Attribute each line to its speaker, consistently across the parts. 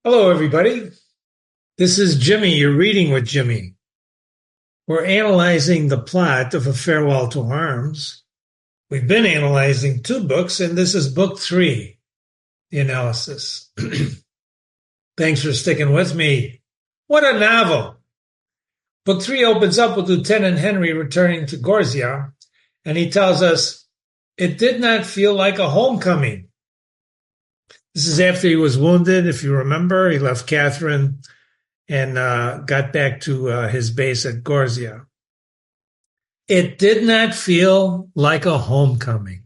Speaker 1: Hello, everybody. This is Jimmy. You're reading with Jimmy. We're analyzing the plot of A Farewell to Arms. We've been analyzing two books, and this is book three, the analysis. Thanks for sticking with me. What a novel. Book three opens up with Lieutenant Henry returning to Gorzia, and he tells us, it did not feel like a homecoming. This is after he was wounded. If you remember, he left Catherine and got back to his base at Gorzia. It did not feel like a homecoming.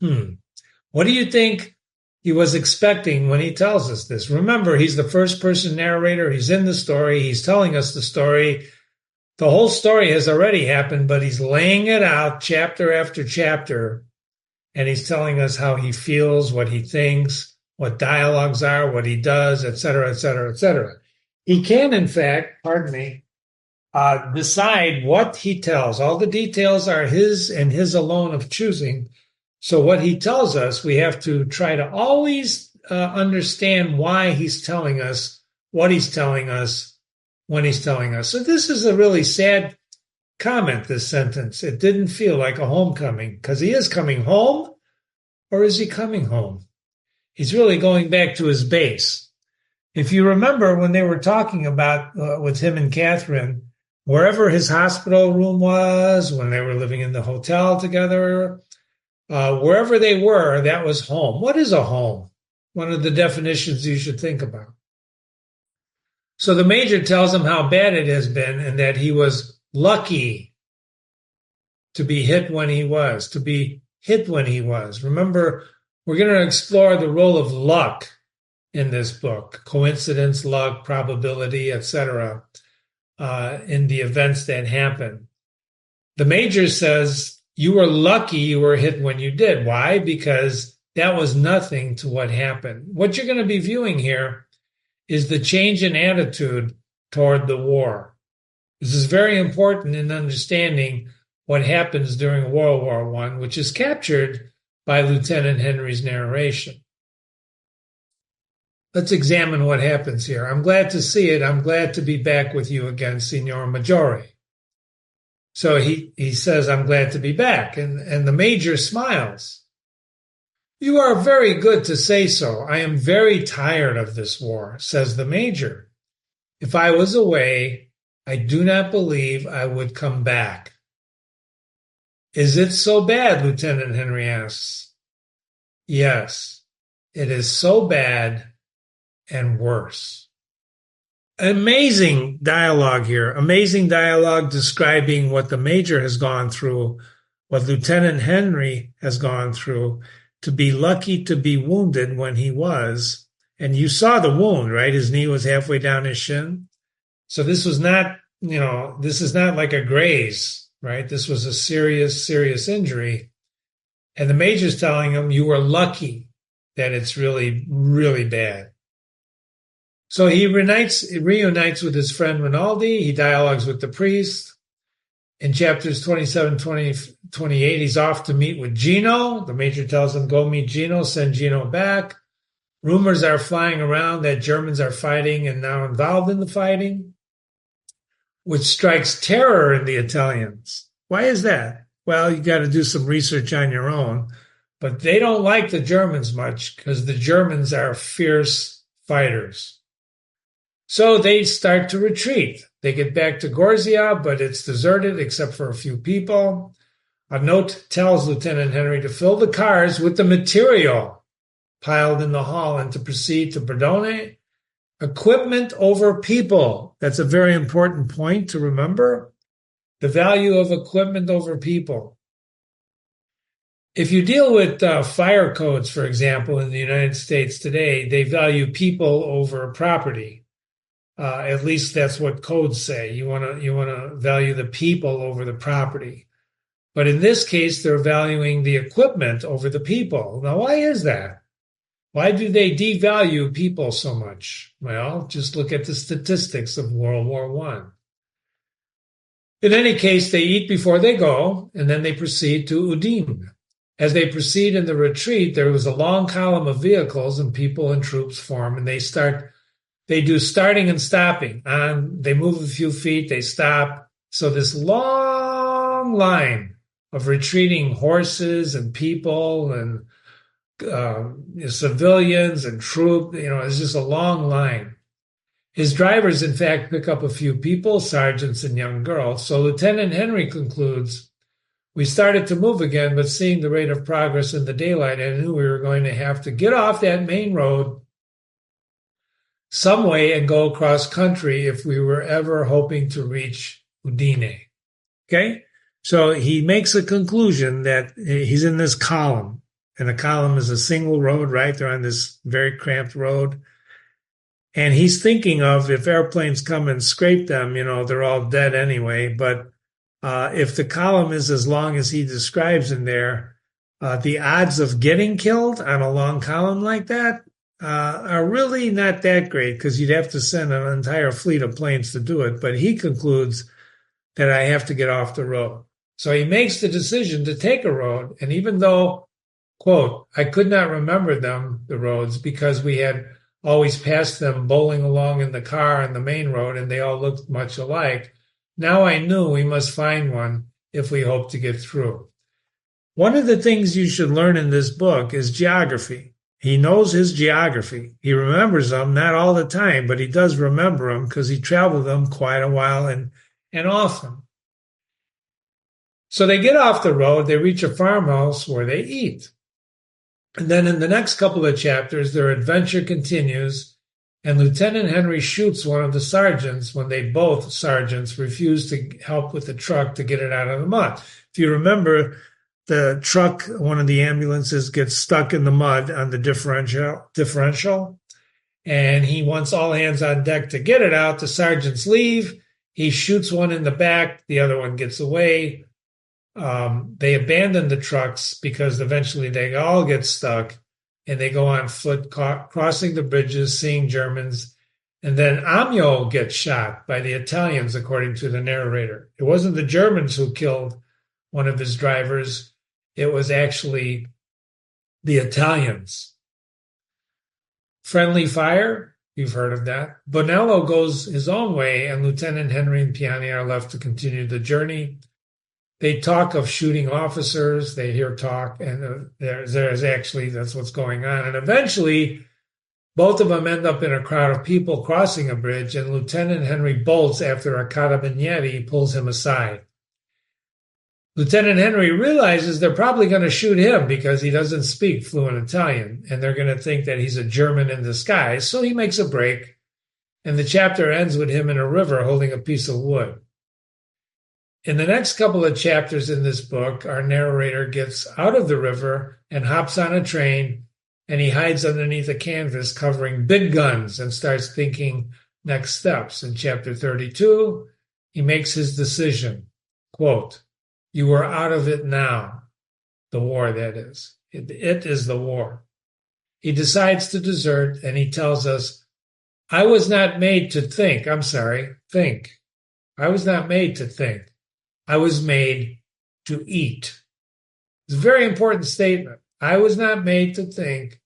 Speaker 1: What do you think he was expecting when he tells us this? Remember, he's the first-person narrator. He's in the story. He's telling us the story. The whole story has already happened, but he's laying it out chapter after chapter, and he's telling us how he feels, what he thinks, what dialogues are, what he does, etc., etc., etc. He can, in fact, decide what he tells. All the details are his and his alone of choosing. So what he tells us, we have to try to always understand why he's telling us, what he's telling us, when he's telling us. So this is a really sad comment, this sentence. It didn't feel like a homecoming, because he is coming home, or is he coming home? He's really going back to his base. If you remember when they were talking about, with him and Catherine, wherever his hospital room was, when they were living in the hotel together, wherever they were, that was home. What is a home? One of the definitions you should think about. So the major tells him how bad it has been and that he was lucky to be hit when he was, Remember, we're going to explore the role of luck in this book, coincidence, luck, probability, etc., in the events that happen. The major says, you were lucky you were hit when you did. Why? Because that was nothing to what happened. What you're going to be viewing here is the change in attitude toward the war. This is very important in understanding what happens during World War I, which is captured by Lieutenant Henry's narration. Let's examine what happens here. I'm glad to see it. I'm glad to be back with you again, Signor Maggiore. So he says, I'm glad to be back. And the major smiles. You are very good to say so. I am very tired of this war, says the major. If I was away, I do not believe I would come back. Is it so bad? Lieutenant Henry asks. Yes, it is so bad and worse. Amazing dialogue here. Amazing dialogue describing what the major has gone through, what Lieutenant Henry has gone through, to be lucky to be wounded when he was. And you saw the wound, right? His knee was halfway down his shin. So this was not, this is not like a graze. Right? This was a serious, serious injury. And the major's telling him, you were lucky that it's really, really bad. So he reunites with his friend Rinaldi. He dialogues with the priest. In chapters 27, 20, 28, he's off to meet with Gino. The major tells him, go meet Gino, send Gino back. Rumors are flying around that Germans are fighting and now involved in the fighting, which strikes terror in the Italians. Why is that? Well, you got to do some research on your own, but they don't like the Germans much because the Germans are fierce fighters. So they start to retreat. They get back to Gorzia, but it's deserted except for a few people. A note tells Lieutenant Henry to fill the cars with the material piled in the hall and to proceed to Bordone. Equipment over people. That's a very important point to remember. The value of equipment over people. If you deal with fire codes, for example, in the United States today, they value people over property. At least that's what codes say. You want to value the people over the property. But in this case, they're valuing the equipment over the people. Now, why is that? Why do they devalue people so much? Well, just look at the statistics of World War I. In any case, they eat before they go, and then they proceed to Udine. As they proceed in the retreat, there was a long column of vehicles, and people and troops form, and they start they do starting and stopping. They move a few feet, they stop. So this long line of retreating horses and people and civilians and troops, it's just a long line. His drivers, in fact, pick up a few people, sergeants and young girls. So Lieutenant Henry concludes, we started to move again, but seeing the rate of progress in the daylight, I knew we were going to have to get off that main road some way and go across country if we were ever hoping to reach Udine. Okay? So he makes a conclusion that he's in this column, and a column is a single road, right? They're on this very cramped road. And he's thinking of if airplanes come and scrape them, they're all dead anyway. But if the column is as long as he describes in there, the odds of getting killed on a long column like that are really not that great because you'd have to send an entire fleet of planes to do it. But he concludes that I have to get off the road. So he makes the decision to take a road. And even though, quote, I could not remember the roads, because we had always passed them bowling along in the car on the main road, and they all looked much alike. Now I knew we must find one if we hope to get through. One of the things you should learn in this book is geography. He knows his geography. He remembers them, not all the time, but he does remember them because he traveled them quite a while and often. So they get off the road, they reach a farmhouse where they eat. And then in the next couple of chapters, their adventure continues, and Lieutenant Henry shoots one of the sergeants when both sergeants refuse to help with the truck to get it out of the mud. If you remember, the truck, one of the ambulances, gets stuck in the mud on the differential, and he wants all hands on deck to get it out. The sergeants leave. He shoots one in the back. The other one gets away. They abandon the trucks because eventually they all get stuck, and they go on foot, crossing the bridges, seeing Germans. And then Amio gets shot by the Italians, according to the narrator. It wasn't the Germans who killed one of his drivers. It was actually the Italians. Friendly fire, you've heard of that. Bonello goes his own way, and Lieutenant Henry and Piani are left to continue the journey. They talk of shooting officers. They hear talk, and there's actually, that's what's going on. And eventually, both of them end up in a crowd of people crossing a bridge, and Lieutenant Henry bolts after a carabinieri pulls him aside. Lieutenant Henry realizes they're probably going to shoot him because he doesn't speak fluent Italian, and they're going to think that he's a German in disguise, so he makes a break, and the chapter ends with him in a river holding a piece of wood. In the next couple of chapters in this book, our narrator gets out of the river and hops on a train, and he hides underneath a canvas covering big guns and starts thinking next steps. In chapter 32, he makes his decision. Quote, you are out of it now. The war, that is. It is the war. He decides to desert, and he tells us, I was not made to think. Think. I was not made to think. I was made to eat. It's a very important statement. I was not made to think.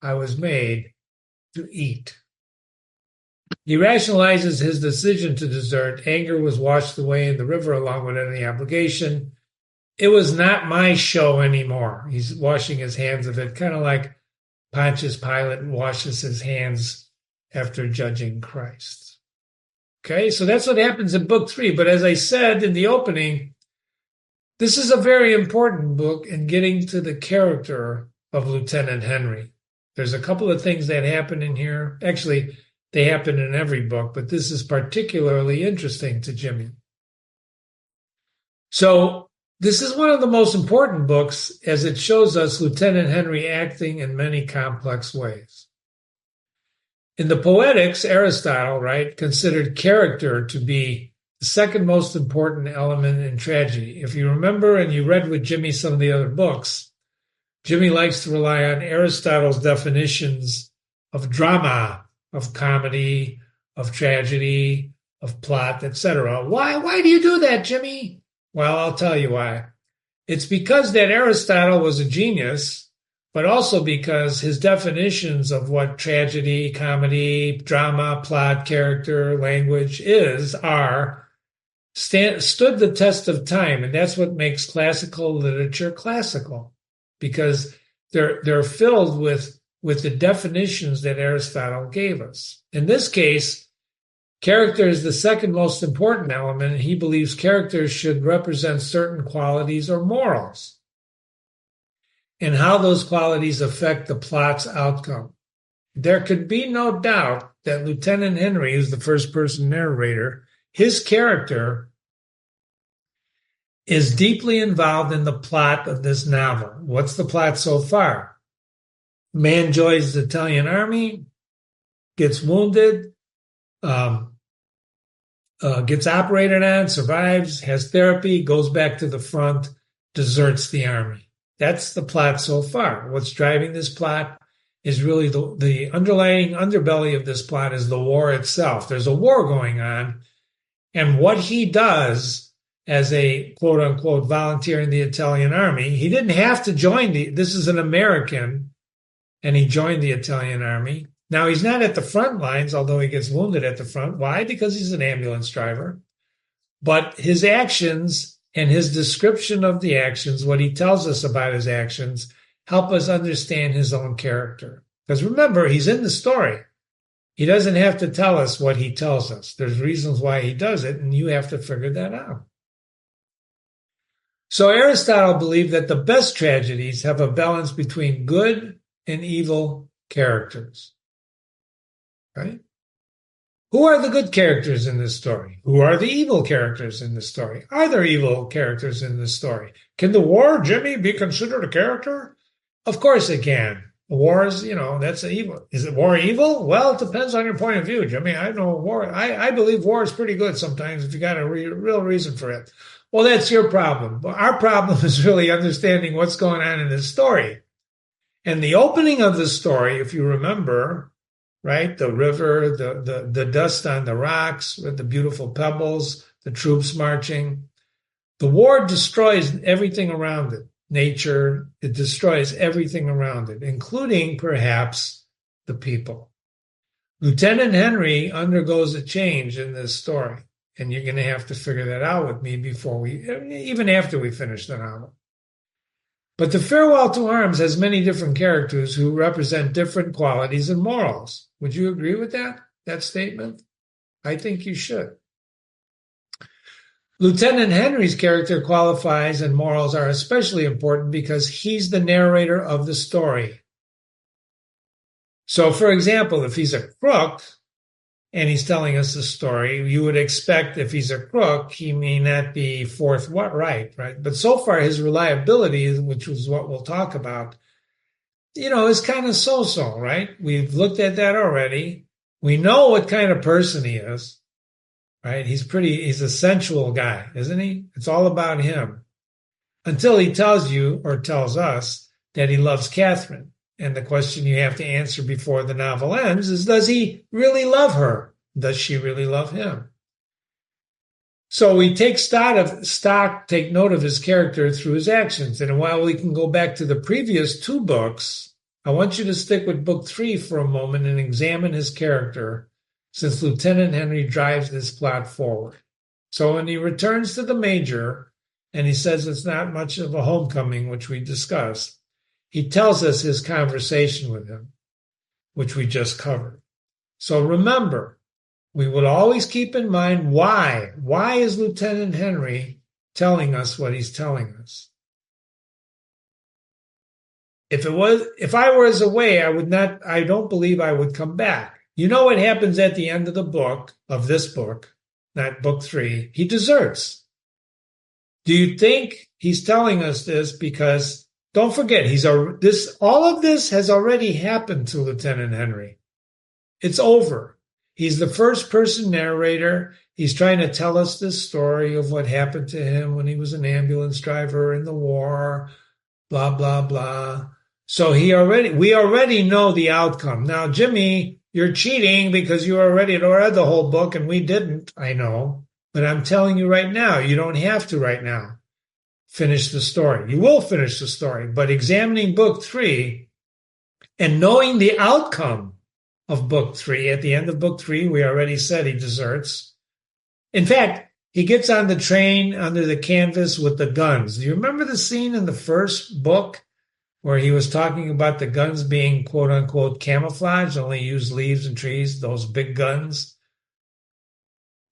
Speaker 1: I was made to eat. He rationalizes his decision to desert. Anger was washed away in the river along with any obligation. It was not my show anymore. He's washing his hands of it, kind of like Pontius Pilate washes his hands after judging Christ. Okay, so that's what happens in book 3. But as I said in the opening, this is a very important book in getting to the character of Lieutenant Henry. There's a couple of things that happen in here. Actually, they happen in every book, but this is particularly interesting to Jimmy. So this is one of the most important books as it shows us Lieutenant Henry acting in many complex ways. In the Poetics, Aristotle, considered character to be the second most important element in tragedy. If you remember and you read with Jimmy some of the other books, Jimmy likes to rely on Aristotle's definitions of drama, of comedy, of tragedy, of plot, etc. Why do you do that, Jimmy? Well, I'll tell you why. It's because that Aristotle was a genius but also because his definitions of what tragedy, comedy, drama, plot, character, language stood the test of time. And that's what makes classical literature classical, because they're filled with the definitions that Aristotle gave us. In this case, character is the second most important element, and he believes characters should represent certain qualities or morals, and how those qualities affect the plot's outcome. There could be no doubt that Lieutenant Henry, who's the first-person narrator, his character is deeply involved in the plot of this novel. What's the plot so far? Man joins the Italian army, gets wounded, gets operated on, survives, has therapy, goes back to the front, deserts the army. That's the plot so far. What's driving this plot is really the underlying underbelly of this plot is the war itself. There's a war going on, and what he does as a quote-unquote volunteer in the Italian army, he didn't have to join this is an American, and he joined the Italian army. Now, he's not at the front lines, although he gets wounded at the front. Why? Because he's an ambulance driver. But his actions and his description of the actions, what he tells us about his actions, help us understand his own character. Because remember, he's in the story. He doesn't have to tell us what he tells us. There's reasons why he does it, and you have to figure that out. So Aristotle believed that the best tragedies have a balance between good and evil characters. Right? Who are the good characters in this story? Who are the evil characters in this story? Are there evil characters in this story? Can the war, Jimmy, be considered a character? Of course it can. War is, that's evil. Is it war evil? Well, it depends on your point of view, Jimmy. I know war. I believe war is pretty good sometimes if you got a real reason for it. Well, that's your problem. But our problem is really understanding what's going on in this story. And the opening of the story, if you remember, right? The river, the dust on the rocks, the beautiful pebbles, the troops marching. The war destroys everything around it. Nature, it destroys everything around it, including perhaps the people. Lieutenant Henry undergoes a change in this story, and you're going to have to figure that out with me even after we finish the novel. But The Farewell to Arms has many different characters who represent different qualities and morals. Would you agree with that statement? I think you should. Lieutenant Henry's character qualities and morals are especially important because he's the narrator of the story. So, for example, if he's a crook and he's telling us the story, you would expect if he's a crook, he may not be forthright, right? But so far, his reliability, which is what we'll talk about, is kind of so-so, right? We've looked at that already. We know what kind of person he is, right? He's a sensual guy, isn't he? It's all about him. Until he tells you or tells us that he loves Catherine. And the question you have to answer before the novel ends is, does he really love her? Does she really love him? So we take take note of his character through his actions. And while we can go back to the previous two books, I want you to stick with book 3 for a moment and examine his character, since Lieutenant Henry drives this plot forward. So when he returns to the Major, and he says it's not much of a homecoming, which we discussed, he tells us his conversation with him, which we just covered. So remember, we would always keep in mind why. Why is Lieutenant Henry telling us what he's telling us? If I was away, I don't believe I would come back. You know what happens at the end of the book, of this book, not book 3? He deserts. Do you think he's telling us this because, don't forget, all of this has already happened to Lieutenant Henry. It's over. He's the first-person narrator. He's trying to tell us this story of what happened to him when he was an ambulance driver in the war, blah, blah, blah. So we already know the outcome. Now, Jimmy, you're cheating because you already read the whole book and we didn't, I know. But I'm telling you right now, you don't have to right now. finish the story. You will finish the story, but examining book 3 and knowing the outcome of book 3, at the end of book 3, we already said he deserts. In fact, he gets on the train under the canvas with the guns. Do you remember the scene in the first book where he was talking about the guns being quote unquote camouflage, only use leaves and trees, those big guns?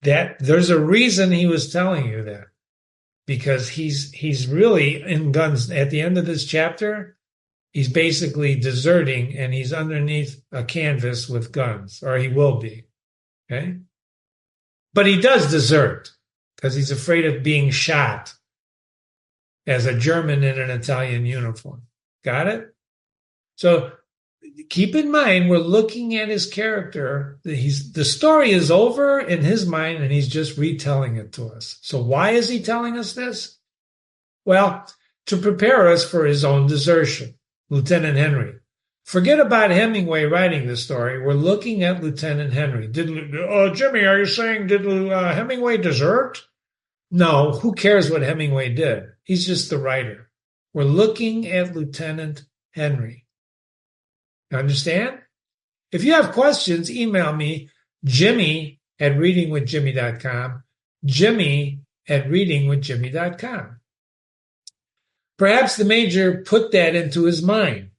Speaker 1: That there's a reason he was telling you that, because he's really in guns. At the end of this chapter, he's basically deserting and he's underneath a canvas with guns, or he will be. Okay? But he does desert because he's afraid of being shot as a German in an Italian uniform. Got it? So keep in mind, we're looking at his character. The story is over in his mind, and he's just retelling it to us. So why is he telling us this? Well, to prepare us for his own desertion. Lieutenant Henry. Forget about Hemingway writing the story. We're looking at Lieutenant Henry. Jimmy, are you saying did Hemingway desert? No, who cares what Hemingway did? He's just the writer. We're looking at Lieutenant Henry. Understand? If you have questions, email me, Jimmy@readingwithjimmy.com, Jimmy@readingwithjimmy.com. Perhaps the major put that into his mind.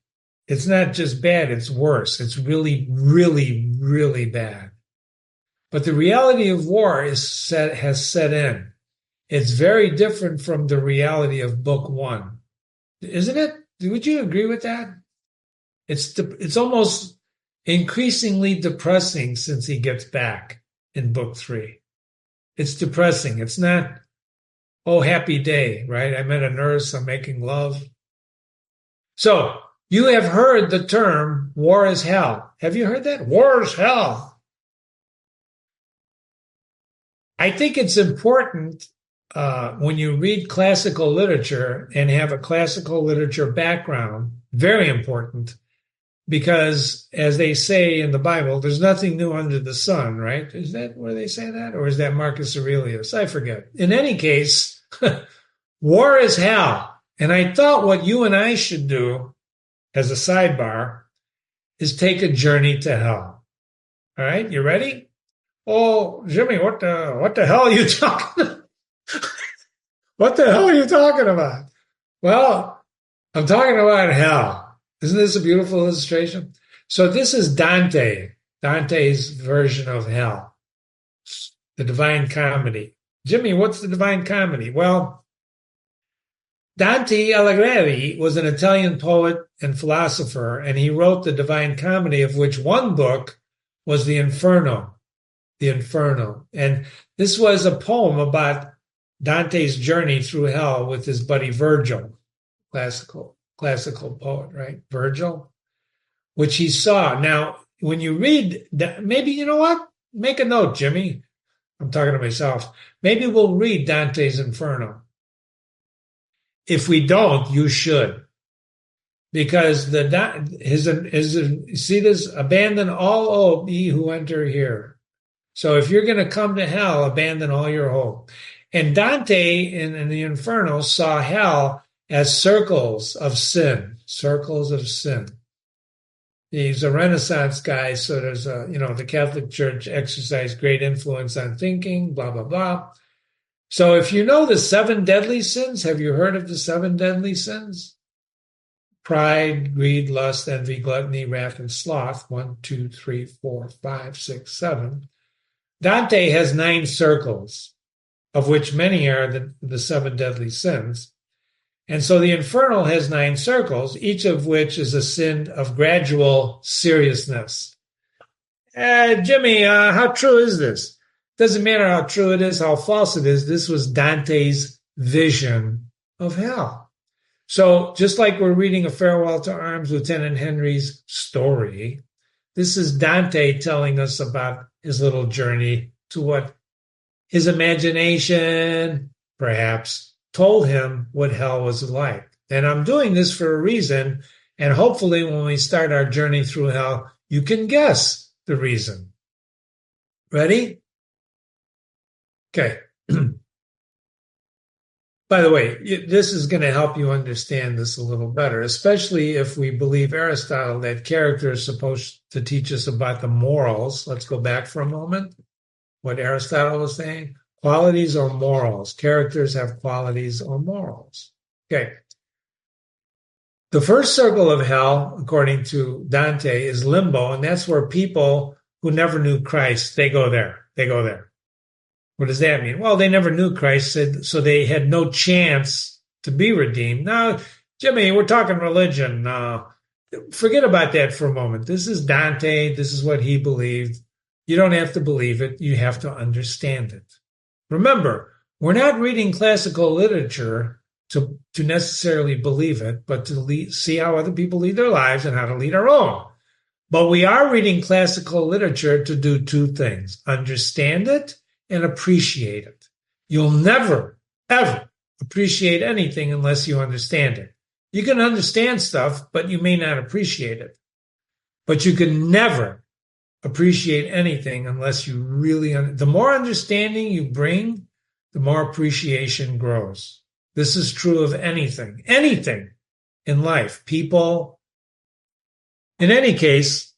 Speaker 1: It's not just bad, it's worse. It's really, really, really bad. But the reality of war has set in. It's very different from the reality of book 1. Isn't it? Would you agree with that? It's almost increasingly depressing since he gets back in book 3. It's depressing. It's not, oh, happy day, right? I met a nurse, I'm making love. So you have heard the term war is hell. Have you heard that? War is hell. I think it's important when you read classical literature and have a classical literature background, very important, because as they say in the Bible, there's nothing new under the sun, right? Is that where they say that? Or is that Marcus Aurelius? I forget. In any case, war is hell. And I thought what you and I should do as a sidebar is take a journey to hell. All right, you ready? Oh, Jimmy, what the hell are you talking about? What the hell are you talking about? Well, I'm talking about hell. Isn't this a beautiful illustration? So this is Dante's version of hell, the Divine Comedy. Jimmy, what's the Divine Comedy? Well, Dante Alighieri was an Italian poet and philosopher, and he wrote the Divine Comedy, of which one book was the Inferno. The Inferno. And this was a poem about Dante's journey through hell with his buddy Virgil, classical poet, right? Virgil, which he saw. Now, when you read that, maybe, you know what? Make a note, Jimmy. I'm talking to myself. Maybe we'll read Dante's Inferno. If we don't, you should. Because see this, abandon all hope, ye who enter here. So if you're going to come to hell, abandon all your hope. And Dante in the Inferno saw hell as circles of sin. He's a Renaissance guy, so there's the Catholic Church exercised great influence on thinking, blah, blah, blah. So if you know the 7 deadly sins, have you heard of the 7 deadly sins? Pride, greed, lust, envy, gluttony, wrath, and sloth. 1, 2, 3, 4, 5, 6, 7. Dante has 9 circles, of which many are the 7 deadly sins. And so the Inferno has 9 circles, each of which is a sin of gradual seriousness. Jimmy, how true is this? Doesn't matter how true it is, how false it is. This was Dante's vision of hell. So just like we're reading A Farewell to Arms, Lieutenant Henry's story, this is Dante telling us about his little journey to what his imagination, perhaps, told him what hell was like. And I'm doing this for a reason, and hopefully when we start our journey through hell, you can guess the reason. Ready? Okay. By the way, this is going to help you understand this a little better, especially if we believe Aristotle that character is supposed to teach us about the morals. Let's go back for a moment. What Aristotle was saying, qualities or morals. Characters have qualities or morals. Okay. The first circle of hell, according to Dante, is limbo, and that's where people who never knew Christ, they go there. They go there. What does that mean? Well, they never knew Christ, so they had no chance to be redeemed. Now, Jimmy, we're talking religion. Forget about that for a moment. This is Dante. This is what he believed. You don't have to believe it. You have to understand it. Remember, we're not reading classical literature to necessarily believe it, but to see how other people lead their lives and how to lead our own. But we are reading classical literature to do two things: understand it and appreciate it. You'll never, ever appreciate anything unless you understand it. You can understand stuff, but you may not appreciate it. But you can never appreciate anything unless you really, the more understanding you bring, the more appreciation grows. This is true of anything in life, people. In any case,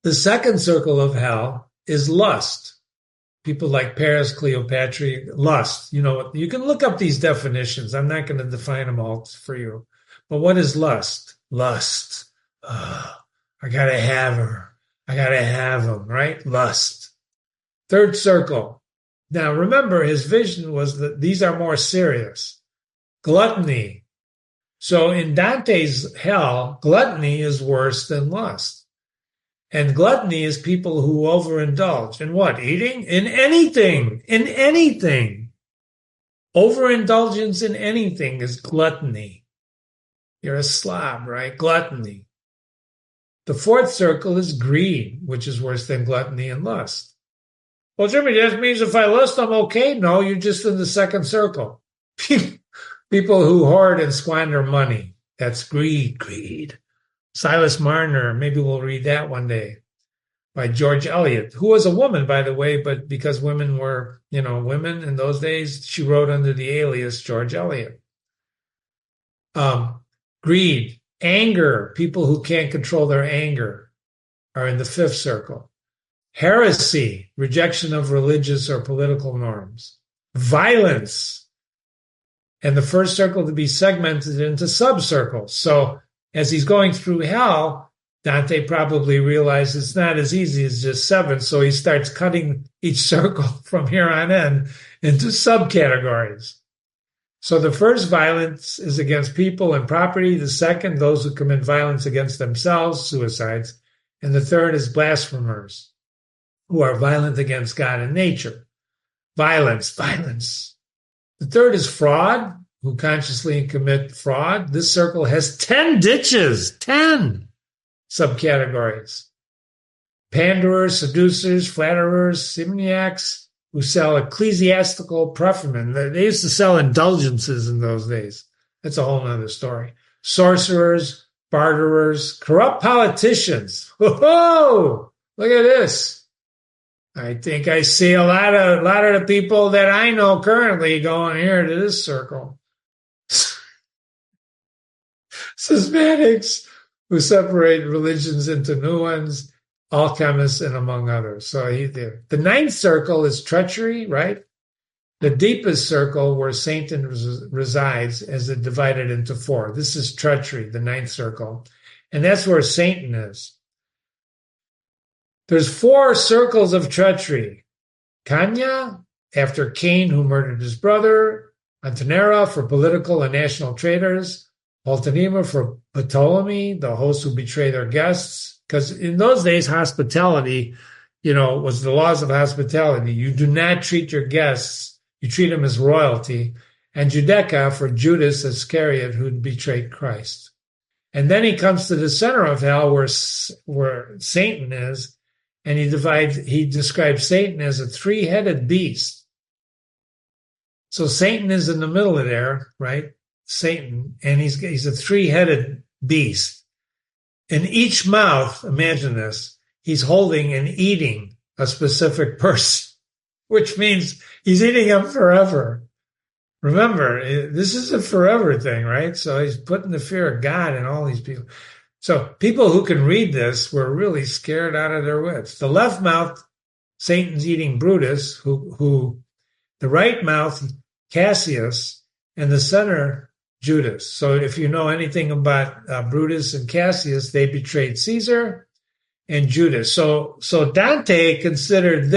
Speaker 1: the second circle of hell is lust. People like Paris, Cleopatra, lust. You know, you can look up these definitions. I'm not going to define them all for you. But what is lust? Lust. I got to have her. I got to have him, right? Lust. Third circle. Now, remember, his vision was that these are more serious. Gluttony. So in Dante's hell, gluttony is worse than lust. And gluttony is people who overindulge. In what? Eating? In anything. In anything. Overindulgence in anything is gluttony. You're a slob, right? Gluttony. The fourth circle is greed, which is worse than gluttony and lust. Well, Jimmy, that means if I lust, I'm okay. No, you're just in the second circle. People who hoard and squander money. That's greed. Silas Marner, maybe we'll read that one day, by George Eliot, who was a woman, by the way, but because women were, women in those days, she wrote under the alias George Eliot. Greed, anger, people who can't control their anger are in the fifth circle. Heresy, rejection of religious or political norms. Violence, and the first circle to be segmented into subcircles. So as he's going through hell, Dante probably realizes it's not as easy as just 7, so he starts cutting each circle from here on in into subcategories. So the first, violence, is against people and property. The second, those who commit violence against themselves, suicides. And the third is blasphemers, who are violent against God and nature. Violence. The third is fraud, who consciously commit fraud. This circle has 10 ditches, 10 subcategories. Panderers, seducers, flatterers, simoniacs, who sell ecclesiastical preferment. They used to sell indulgences in those days. That's a whole other story. Sorcerers, barterers, corrupt politicians. Whoa! Look at this. I think I see a lot of the people that I know currently going here to this circle. Schismatics, who separate religions into new ones, alchemists, and among others. So the ninth circle is treachery, right? The deepest circle where Satan resides, as it divided into 4. This is treachery, the ninth circle. And that's where Satan is. There's 4 circles of treachery. Canya, after Cain, who murdered his brother. Antenera, for political and national traitors. Ultima, for Ptolemy, the hosts who betray their guests. Because in those days, hospitality, was the laws of hospitality. You do not treat your guests. You treat them as royalty. And Judaica, for Judas Iscariot, who betrayed Christ. And then he comes to the center of hell where Satan is. And he describes Satan as a 3-headed beast. So Satan is in the middle of there, right? Satan, and he's a 3-headed beast. In each mouth, imagine this, he's holding and eating a specific person, which means he's eating them forever, Remember, this is a forever thing, right? So he's putting the fear of God in all these people. So people who can read this were really scared out of their wits. The left mouth, Satan's eating Brutus, who the right mouth, Cassius, and the center, Judas. So if you know anything about Brutus and Cassius, they betrayed Caesar and Judas. So Dante considered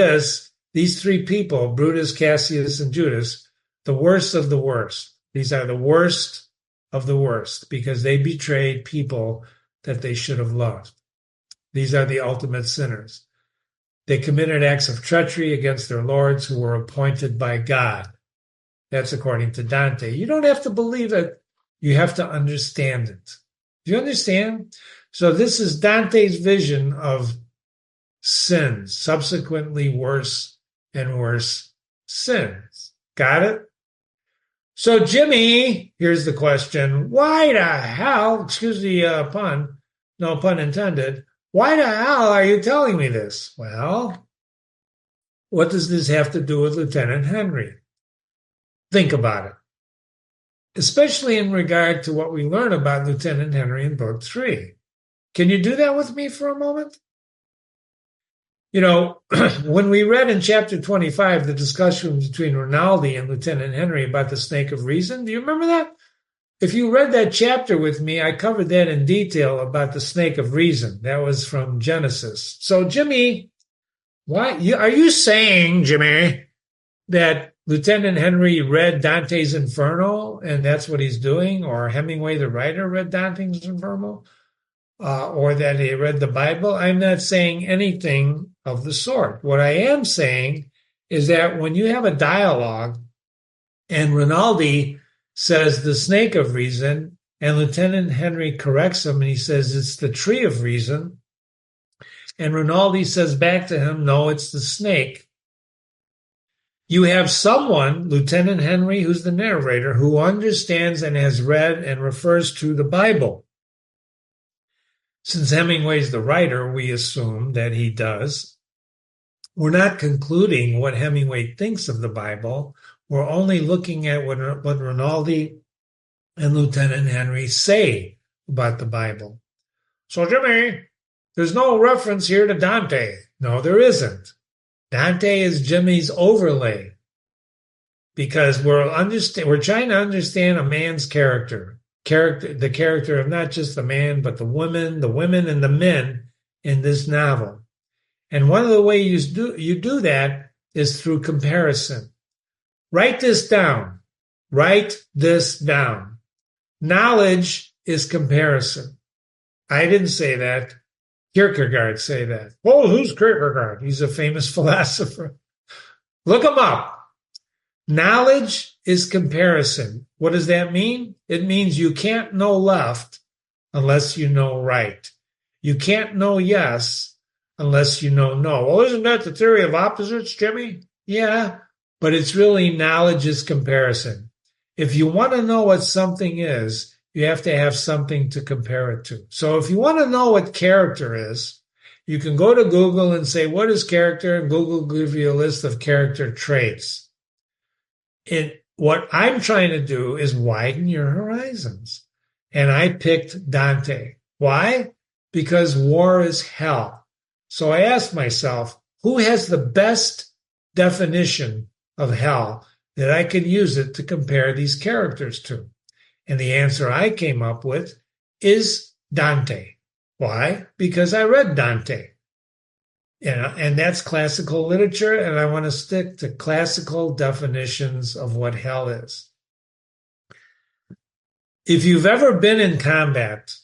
Speaker 1: these three people, Brutus, Cassius, and Judas, the worst of the worst. These are the worst of the worst because they betrayed people that they should have loved. These are the ultimate sinners. They committed acts of treachery against their lords who were appointed by God. That's according to Dante. You don't have to believe it. You have to understand it. Do you understand? So this is Dante's vision of sins, subsequently worse and worse sins. Got it? So Jimmy, here's the question. Why the hell, excuse the pun, no pun intended, why the hell are you telling me this? Well, what does this have to do with Lieutenant Henry? Think about it, especially in regard to what we learn about Lieutenant Henry in Book 3. Can you do that with me for a moment? You know, when we read in chapter 25 the discussion between Rinaldi and Lieutenant Henry about the snake of reason, do you remember that? If you read that chapter with me, I covered that in detail about the snake of reason. That was from Genesis. So, Jimmy, are you saying, Jimmy, that Lieutenant Henry read Dante's Inferno and that's what he's doing? Or Hemingway, the writer, read Dante's Inferno? Or that he read the Bible? I'm not saying anything of the sort. What I am saying is that when you have a dialogue and Rinaldi says the snake of reason and Lieutenant Henry corrects him and he says it's the tree of reason, and Rinaldi says back to him, no, it's the snake. You have someone, Lieutenant Henry, who's the narrator, who understands and has read and refers to the Bible. Since Hemingway's the writer, we assume that he does. We're not concluding what Hemingway thinks of the Bible. We're only looking at what Rinaldi and Lieutenant Henry say about the Bible. So, Jimmy, there's no reference here to Dante. No, there isn't. Dante is Jimmy's overlay because we're trying to understand a man's character, the character of not just the man, but the women and the men in this novel. And one of the ways you do that is through comparison. Write this down. Write this down. Knowledge is comparison. I didn't say that. Kierkegaard say that. Oh, who's Kierkegaard? He's a famous philosopher. Look him up. Knowledge is comparison. What does that mean? It means you can't know left unless you know right. You can't know yes unless you know no. Well, isn't that the theory of opposites, Jimmy? Yeah, but it's really knowledge is comparison. If you want to know what something is, you have to have something to compare it to. So if you want to know what character is, you can go to Google and say, what is character? And Google will give you a list of character traits. What I'm trying to do is widen your horizons. And I picked Dante. Why? Because war is hell. So I asked myself, who has the best definition of hell that I could use it to compare these characters to? And the answer I came up with is Dante. Why? Because I read Dante. And that's classical literature, and I want to stick to classical definitions of what hell is. If you've ever been in combat,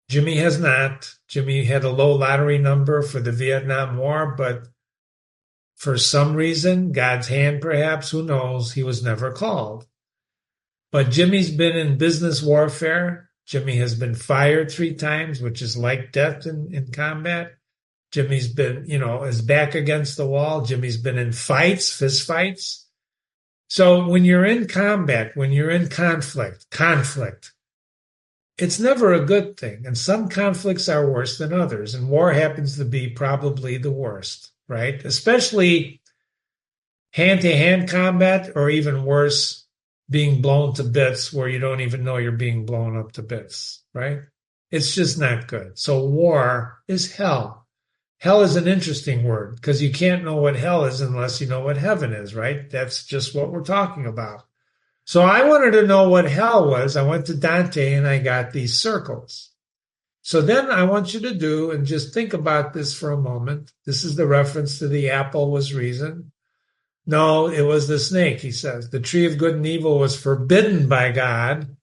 Speaker 1: Jimmy has not. Jimmy had a low lottery number for the Vietnam War, but for some reason, God's hand perhaps, who knows, he was never called. But Jimmy's been in business warfare. Jimmy has been fired 3 times, which is like death in combat. Jimmy's been, his back against the wall. Jimmy's been in fights, fist fights. So when you're in combat, when you're in conflict, it's never a good thing. And some conflicts are worse than others. And war happens to be probably the worst, right? Especially hand-to-hand combat, or even worse, being blown to bits where you don't even know you're being blown up to bits, right? It's just not good. So war is hell. Hell is an interesting word because you can't know what hell is unless you know what heaven is, right? That's just what we're talking about. So I wanted to know what hell was. I went to Dante and I got these circles. So then I want you to do, and just think about this for a moment. This is the reference to the apple was reason. No, it was the snake, he says. The tree of good and evil was forbidden by God.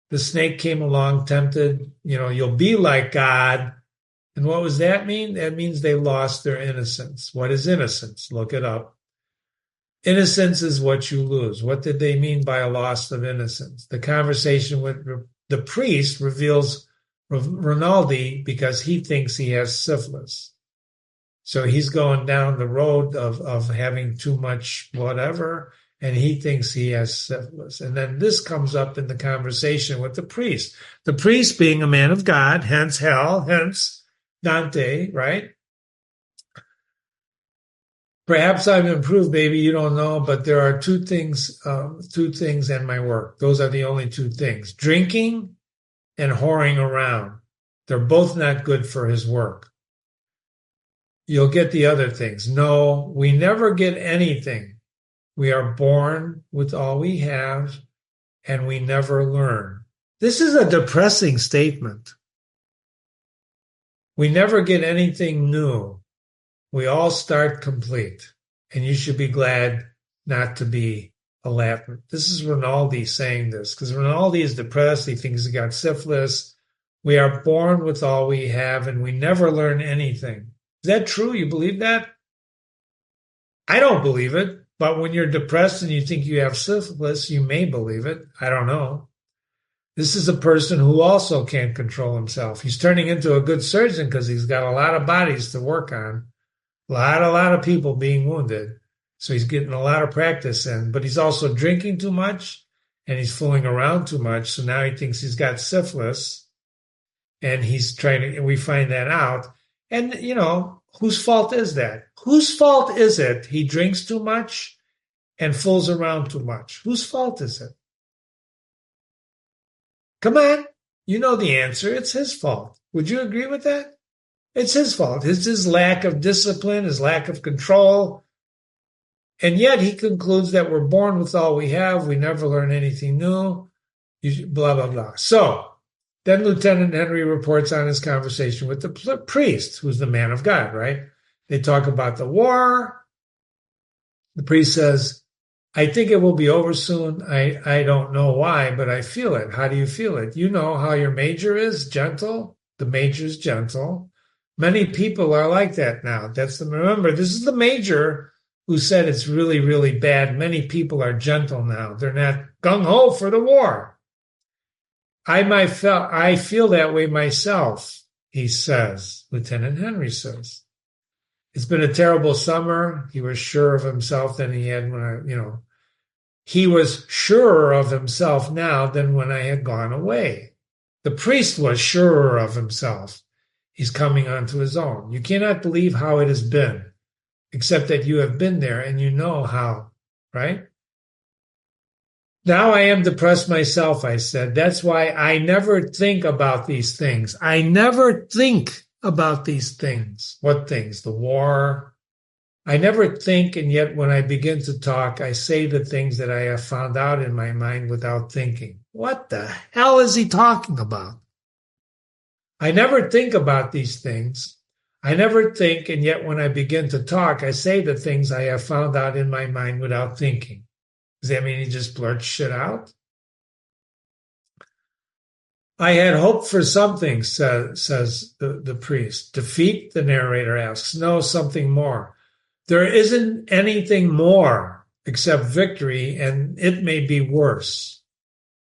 Speaker 1: The snake came along, tempted, you'll be like God. And what does that mean? That means they lost their innocence. What is innocence? Look it up. Innocence is what you lose. What did they mean by a loss of innocence? The conversation with the priest reveals Rinaldi because he thinks he has syphilis. So he's going down the road of having too much whatever, and he thinks he has syphilis. And then this comes up in the conversation with the priest. The priest being a man of God, hence hell, hence Dante, right? Perhaps I've improved, baby, you don't know, but there are two things in my work. Those are the only two things. Drinking and whoring around. They're both not good for his work. You'll get the other things. No, we never get anything. We are born with all we have, and we never learn. This is a depressing statement. We never get anything new. We all start complete, and you should be glad not to be a Latin. This is Rinaldi saying this, because Rinaldi is depressed. He thinks he got syphilis. We are born with all we have, and we never learn anything. Is that true? You believe that? I don't believe it, but when you're depressed and you think you have syphilis, you may believe it. I don't know. This is a person who also can't control himself. He's turning into a good surgeon because he's got a lot of bodies to work on. A lot of people being wounded. So he's getting a lot of practice in, but he's also drinking too much and he's fooling around too much. So now he thinks he's got syphilis and we find that out. And, whose fault is that? Whose fault is it he drinks too much and fools around too much? Whose fault is it? Come on. You know the answer. It's his fault. Would you agree with that? It's his fault. It's his lack of discipline, his lack of control. And yet he concludes that we're born with all we have. We never learn anything new. Blah, blah, blah. So then Lieutenant Henry reports on his conversation with the priest, who's the man of God, right? They talk about the war. The priest says, I think it will be over soon. I don't know why, but I feel it. How do you feel it? You know how your major is gentle. The major is gentle. Many people are like that now. Remember, this is the major who said it's really, really bad. Many people are gentle now. They're not gung-ho for the war. I feel that way myself, he says. Lieutenant Henry says. It's been a terrible summer. He was sure of himself than he had he was surer of himself now than when I had gone away. The priest was surer of himself. He's coming onto his own. You cannot believe how it has been, except that you have been there and you know how, right? Now I am depressed myself, I said. That's why I never think about these things. I never think about these things. What things? The war. I never think, and yet when I begin to talk, I say the things that I have found out in my mind without thinking. What the hell is he talking about? I never think about these things. I never think, and yet when I begin to talk, I say the things I have found out in my mind without thinking. Does that mean he just blurts shit out? I had hoped for something, says the priest. Defeat, the narrator asks. No, something more. There isn't anything more except victory, and it may be worse.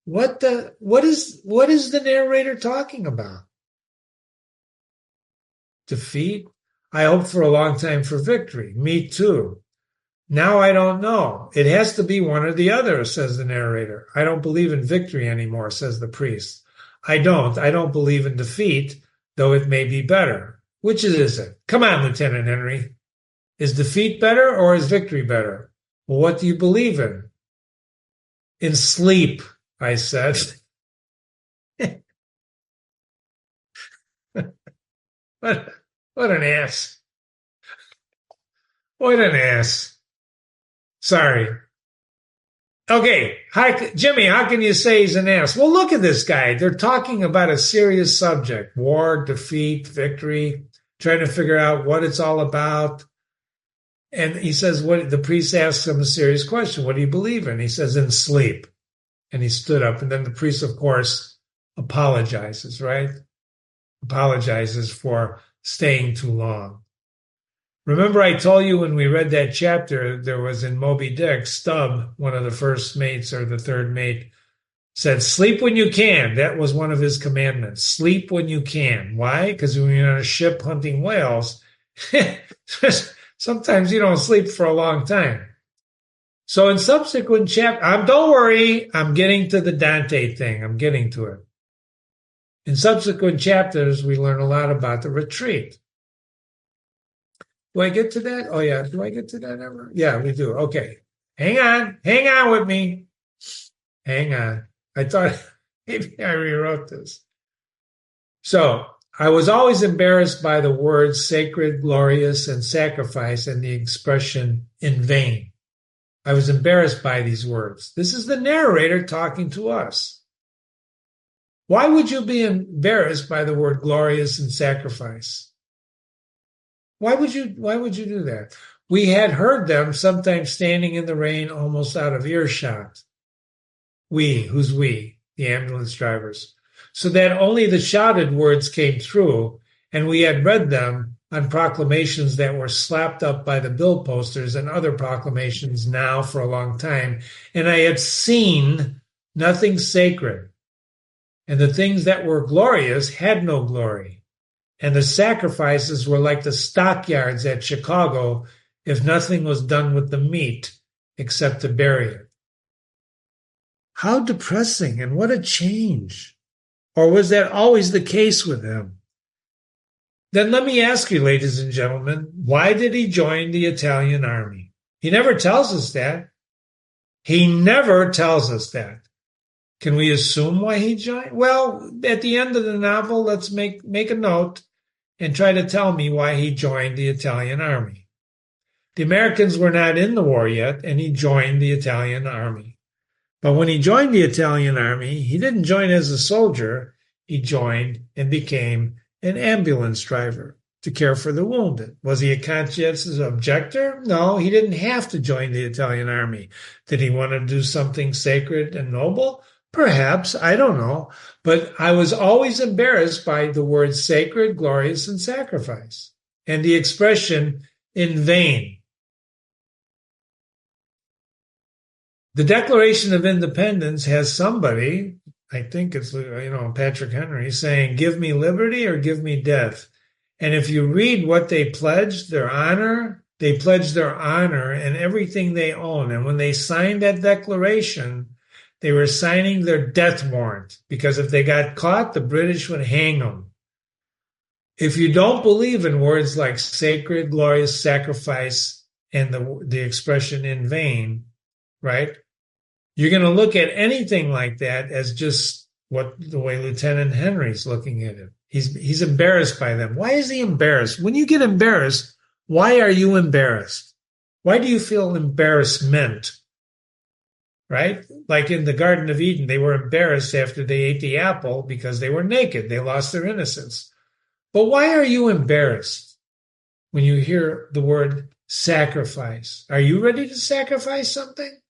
Speaker 1: What is the narrator talking about? Defeat? I hoped for a long time for victory. Me too. Now I don't know. It has to be one or the other, says the narrator. I don't believe in victory anymore, says the priest. I don't believe in defeat, though it may be better. Which is it? Come on, Lieutenant Henry. Is defeat better or is victory better? Well, what do you believe in? In sleep, I said. What, what an ass. What an ass. Sorry. Okay, Jimmy, how can you say he's an ass? Well, look at this guy. They're talking about a serious subject: war, defeat, victory, trying to figure out what it's all about. And he says, what the priest asks him a serious question: what do you believe in? He says, in sleep. And he stood up. And then the priest, of course, apologizes, right? Apologizes for staying too long. Remember, I told you when we read that chapter, there was in Moby Dick, Stubb, one of the first mates or the third mate, said, sleep when you can. That was one of his commandments. Sleep when you can. Why? Because when you're on a ship hunting whales, sometimes you don't sleep for a long time. So in subsequent chapters, don't worry, I'm getting to the Dante thing. I'm getting to it. In subsequent chapters, we learn a lot about the retreat. Do I get to that? Oh, yeah. Do I get to that ever? Yeah, we do. Okay. Hang on with me. Hang on. I thought maybe I rewrote this. So I was always embarrassed by the words sacred, glorious, and sacrifice and the expression in vain. I was embarrassed by these words. This is the narrator talking to us. Why would you be embarrassed by the word glorious and sacrifice? Why would you do that? We had heard them sometimes standing in the rain almost out of earshot. Who's we? The ambulance drivers. So that only the shouted words came through, and we had read them on proclamations that were slapped up by the bill posters and other proclamations now for a long time. And I had seen nothing sacred. And the things that were glorious had no glory. And the sacrifices were like the stockyards at Chicago if nothing was done with the meat except to bury it. How depressing, and what a change. Or was that always the case with him? Then let me ask you, ladies and gentlemen, why did he join the Italian army? He never tells us that. He never tells us that. Can we assume why he joined? Well, at the end of the novel, let's make a note and try to tell me why he joined the Italian army. The Americans were not in the war yet, and he joined the Italian army. But when he joined the Italian army, he didn't join as a soldier. He joined and became an ambulance driver to care for the wounded. Was he a conscientious objector? No, he didn't have to join the Italian army. Did he want to do something sacred and noble? Perhaps, I don't know. But I was always embarrassed by the words sacred, glorious, and sacrifice, and the expression in vain. The Declaration of Independence has somebody, I think it's Patrick Henry, saying, give me liberty or give me death. And if you read what they pledged, they pledged their honor and everything they own. And when they signed that declaration, they were signing their death warrant, because if they got caught, the British would hang them. If you don't believe in words like sacred, glorious, sacrifice, and the expression in vain, right? You're going to look at anything like that as just the way Lieutenant Henry's looking at it. He's embarrassed by them. Why is he embarrassed? When you get embarrassed, why are you embarrassed? Why do you feel embarrassment? Right? Like in the Garden of Eden, they were embarrassed after they ate the apple because they were naked. They lost their innocence. But why are you embarrassed when you hear the word sacrifice? Are you ready to sacrifice something?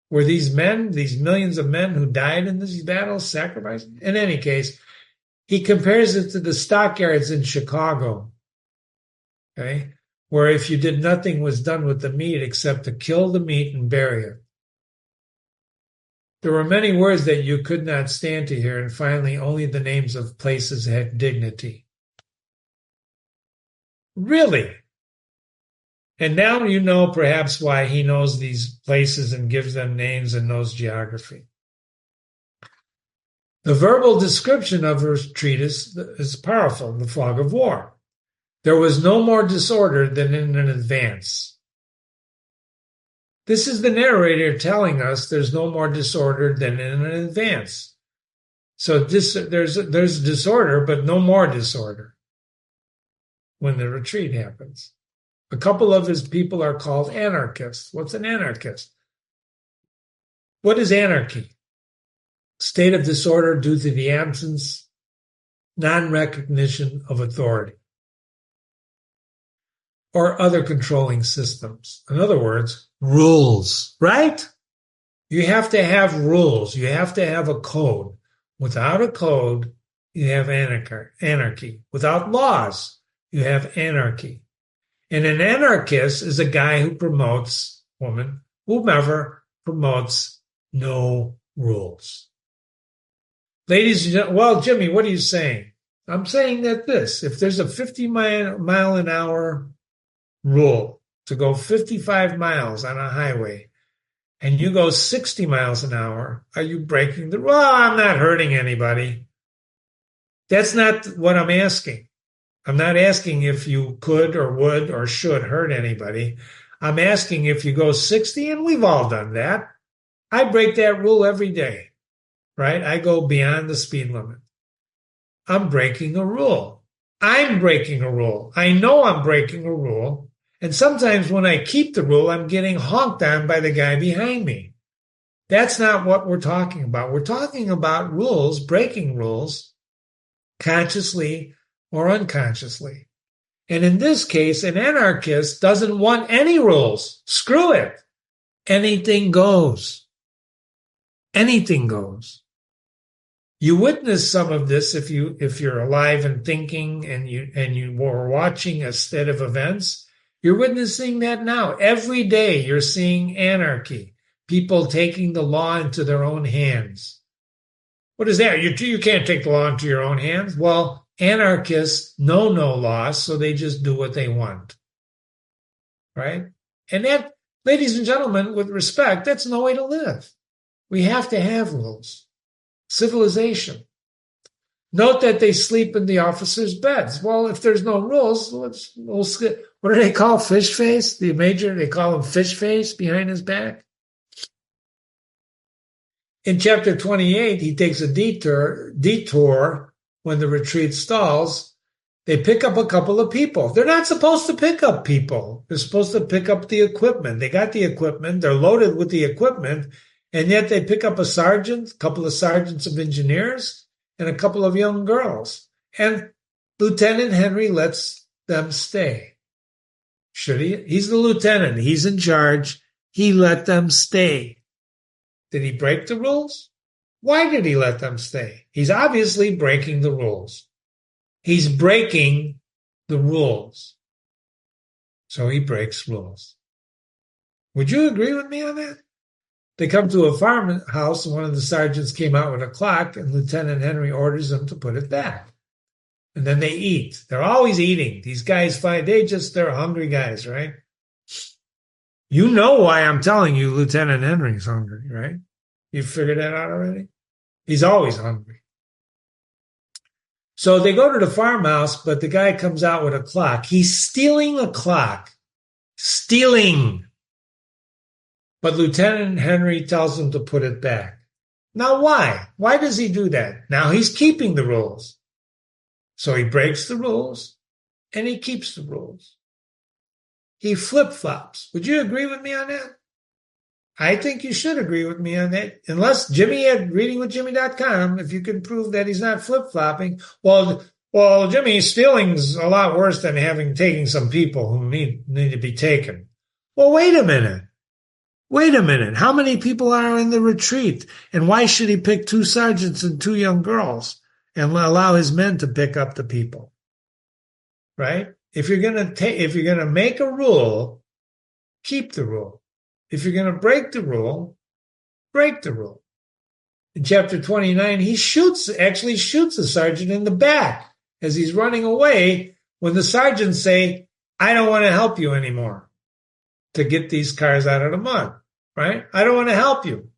Speaker 1: Were these millions of men who died in these battles sacrificed? In any case, he compares it to the stockyards in Chicago, okay, where if you did nothing was done with the meat except to kill the meat and bury it. There were many words that you could not stand to hear, and finally only the names of places had dignity. Really? And now you know perhaps why he knows these places and gives them names and knows geography. The verbal description of her treatise is powerful, The Fog of War. There was no more disorder than in an advance. This is the narrator telling us there's no more disorder than in an advance. So there's disorder, but no more disorder when the retreat happens. A couple of his people are called anarchists. What's an anarchist? What is anarchy? State of disorder due to the absence, non-recognition of authority or other controlling systems. In other words, rules, right? You have to have rules. You have to have a code. Without a code, you have anarchy. Without laws, you have anarchy. And an anarchist is a guy who promotes, woman, whomever promotes no rules. Ladies and gentlemen, well, Jimmy, what are you saying? I'm saying that if there's a 50 mile an hour rule to go 55 miles on a highway and you go 60 miles an hour, are you breaking the rule? Well, I'm not hurting anybody. That's not what I'm asking. I'm not asking if you could or would or should hurt anybody. I'm asking if you go 60, and we've all done that. I break that rule every day, right? I go beyond the speed limit. I'm breaking a rule. I'm breaking a rule. I know I'm breaking a rule. And sometimes when I keep the rule, I'm getting honked on by the guy behind me. That's not what we're talking about. We're talking about rules, breaking rules, consciously or unconsciously. And in this case, an anarchist doesn't want any rules. Screw it. Anything goes. Anything goes. You witness some of this if you're alive and thinking and you were watching a set of events. You're witnessing that now. Every day you're seeing anarchy, people taking the law into their own hands. What is that? You can't take the law into your own hands. Well, anarchists know no laws, so they just do what they want. Right? And that, ladies and gentlemen, with respect, that's no way to live. We have to have rules. Civilization. Note that they sleep in the officers' beds. Well, if there's no rules, what do they call fish face? The major, they call him fish face behind his back. In chapter 28, he takes a detour when the retreat stalls. They pick up a couple of people. They're not supposed to pick up people. They're supposed to pick up the equipment. They got the equipment. They're loaded with the equipment. And yet they pick up a sergeant, a couple of sergeants of engineers, and a couple of young girls. And Lieutenant Henry lets them stay. Should he? He's the lieutenant. He's in charge. He let them stay. Did he break the rules? Why did he let them stay? He's obviously breaking the rules. He's breaking the rules. So he breaks rules. Would you agree with me on that? They come to a farmhouse, and one of the sergeants came out with a clock, and Lieutenant Henry orders them to put it back. And then they eat. They're always eating. These guys they're hungry guys, right? You know why I'm telling you Lieutenant Henry's hungry, right? You figured that out already? He's always hungry. So they go to the farmhouse, but the guy comes out with a clock. He's stealing a clock. Stealing. But Lieutenant Henry tells him to put it back. Now why? Why does he do that? Now he's keeping the rules. So he breaks the rules and he keeps the rules. He flip-flops. Would you agree with me on that? I think you should agree with me on that. Unless Jimmy at readingwithjimmy.com, if you can prove that he's not flip-flopping. Well, Jimmy, stealing's a lot worse than taking some people who need to be taken. Well, wait a minute. Wait a minute. How many people are in the retreat? And why should he pick 2 sergeants and 2 young girls and allow his men to pick up the people? Right? If you're going to make a rule, keep the rule. If you're going to break the rule, break the rule. In chapter 29, he actually shoots a sergeant in the back as he's running away when the sergeants say, I don't want to help you anymore to get these cars out of the mud, right? I don't want to help you.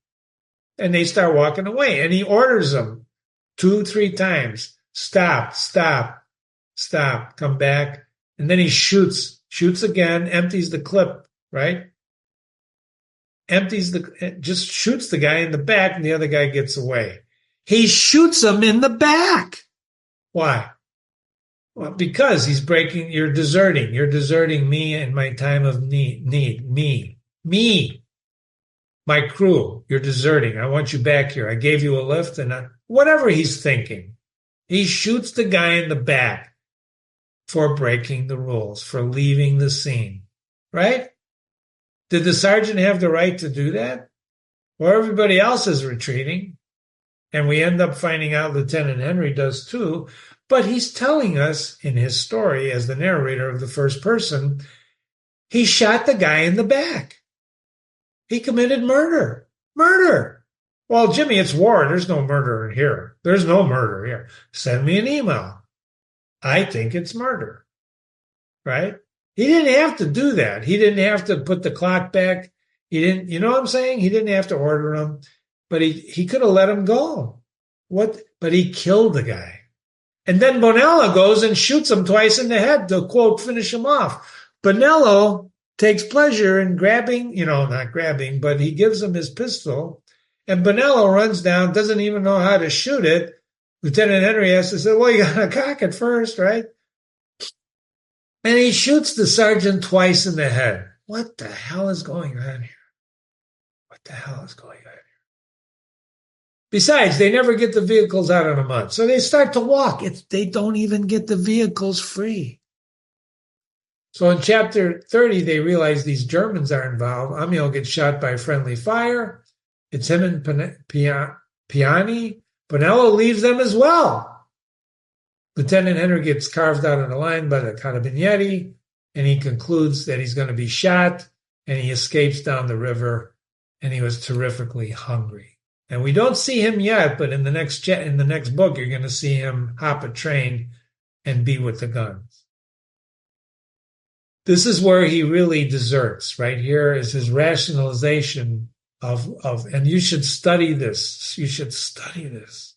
Speaker 1: And they start walking away. And he orders them 2-3 times, stop, come back. And then he shoots again, empties the clip, right? just shoots the guy in the back, and the other guy gets away. He shoots him in the back. Why? Well, because you're deserting. You're deserting me in my time of need. Me, my crew. You're deserting. I want you back here. I gave you a lift, and whatever he's thinking. He shoots the guy in the back for breaking the rules, for leaving the scene. Right? Did the sergeant have the right to do that? Well, everybody else is retreating. And we end up finding out Lieutenant Henry does too. But he's telling us in his story, as the narrator of the first person, he shot the guy in the back. He committed murder. Murder. Well, Jimmy, it's war. There's no murder here. There's no murder here. Send me an email. I think it's murder. Right? He didn't have to do that. He didn't have to put the clock back. He didn't, you know what I'm saying? He didn't have to order him, but he could have let him go. What? But he killed the guy. And then Bonello goes and shoots him twice in the head to, quote, finish him off. Bonello takes pleasure in grabbing, not grabbing, but he gives him his pistol. And Bonello runs down, doesn't even know how to shoot it. Lieutenant Henry has to say, well, you got to cock it first, right? And he shoots the sergeant twice in the head. What the hell is going on here? What the hell is going on here? Besides, they never get the vehicles out in a month. So they start to walk. They don't even get the vehicles free. So in chapter 30, they realize these Germans are involved. Amiel gets shot by friendly fire. It's him and Piani. Bonello leaves them as well. Lieutenant Henry gets carved out of the line by the Carabinieri, and he concludes that he's going to be shot, and he escapes down the river, and he was terrifically hungry. And we don't see him yet, but in the next book, you're going to see him hop a train and be with the guns. This is where he really deserts. Right here is his rationalization of, and you should study this. You should study this.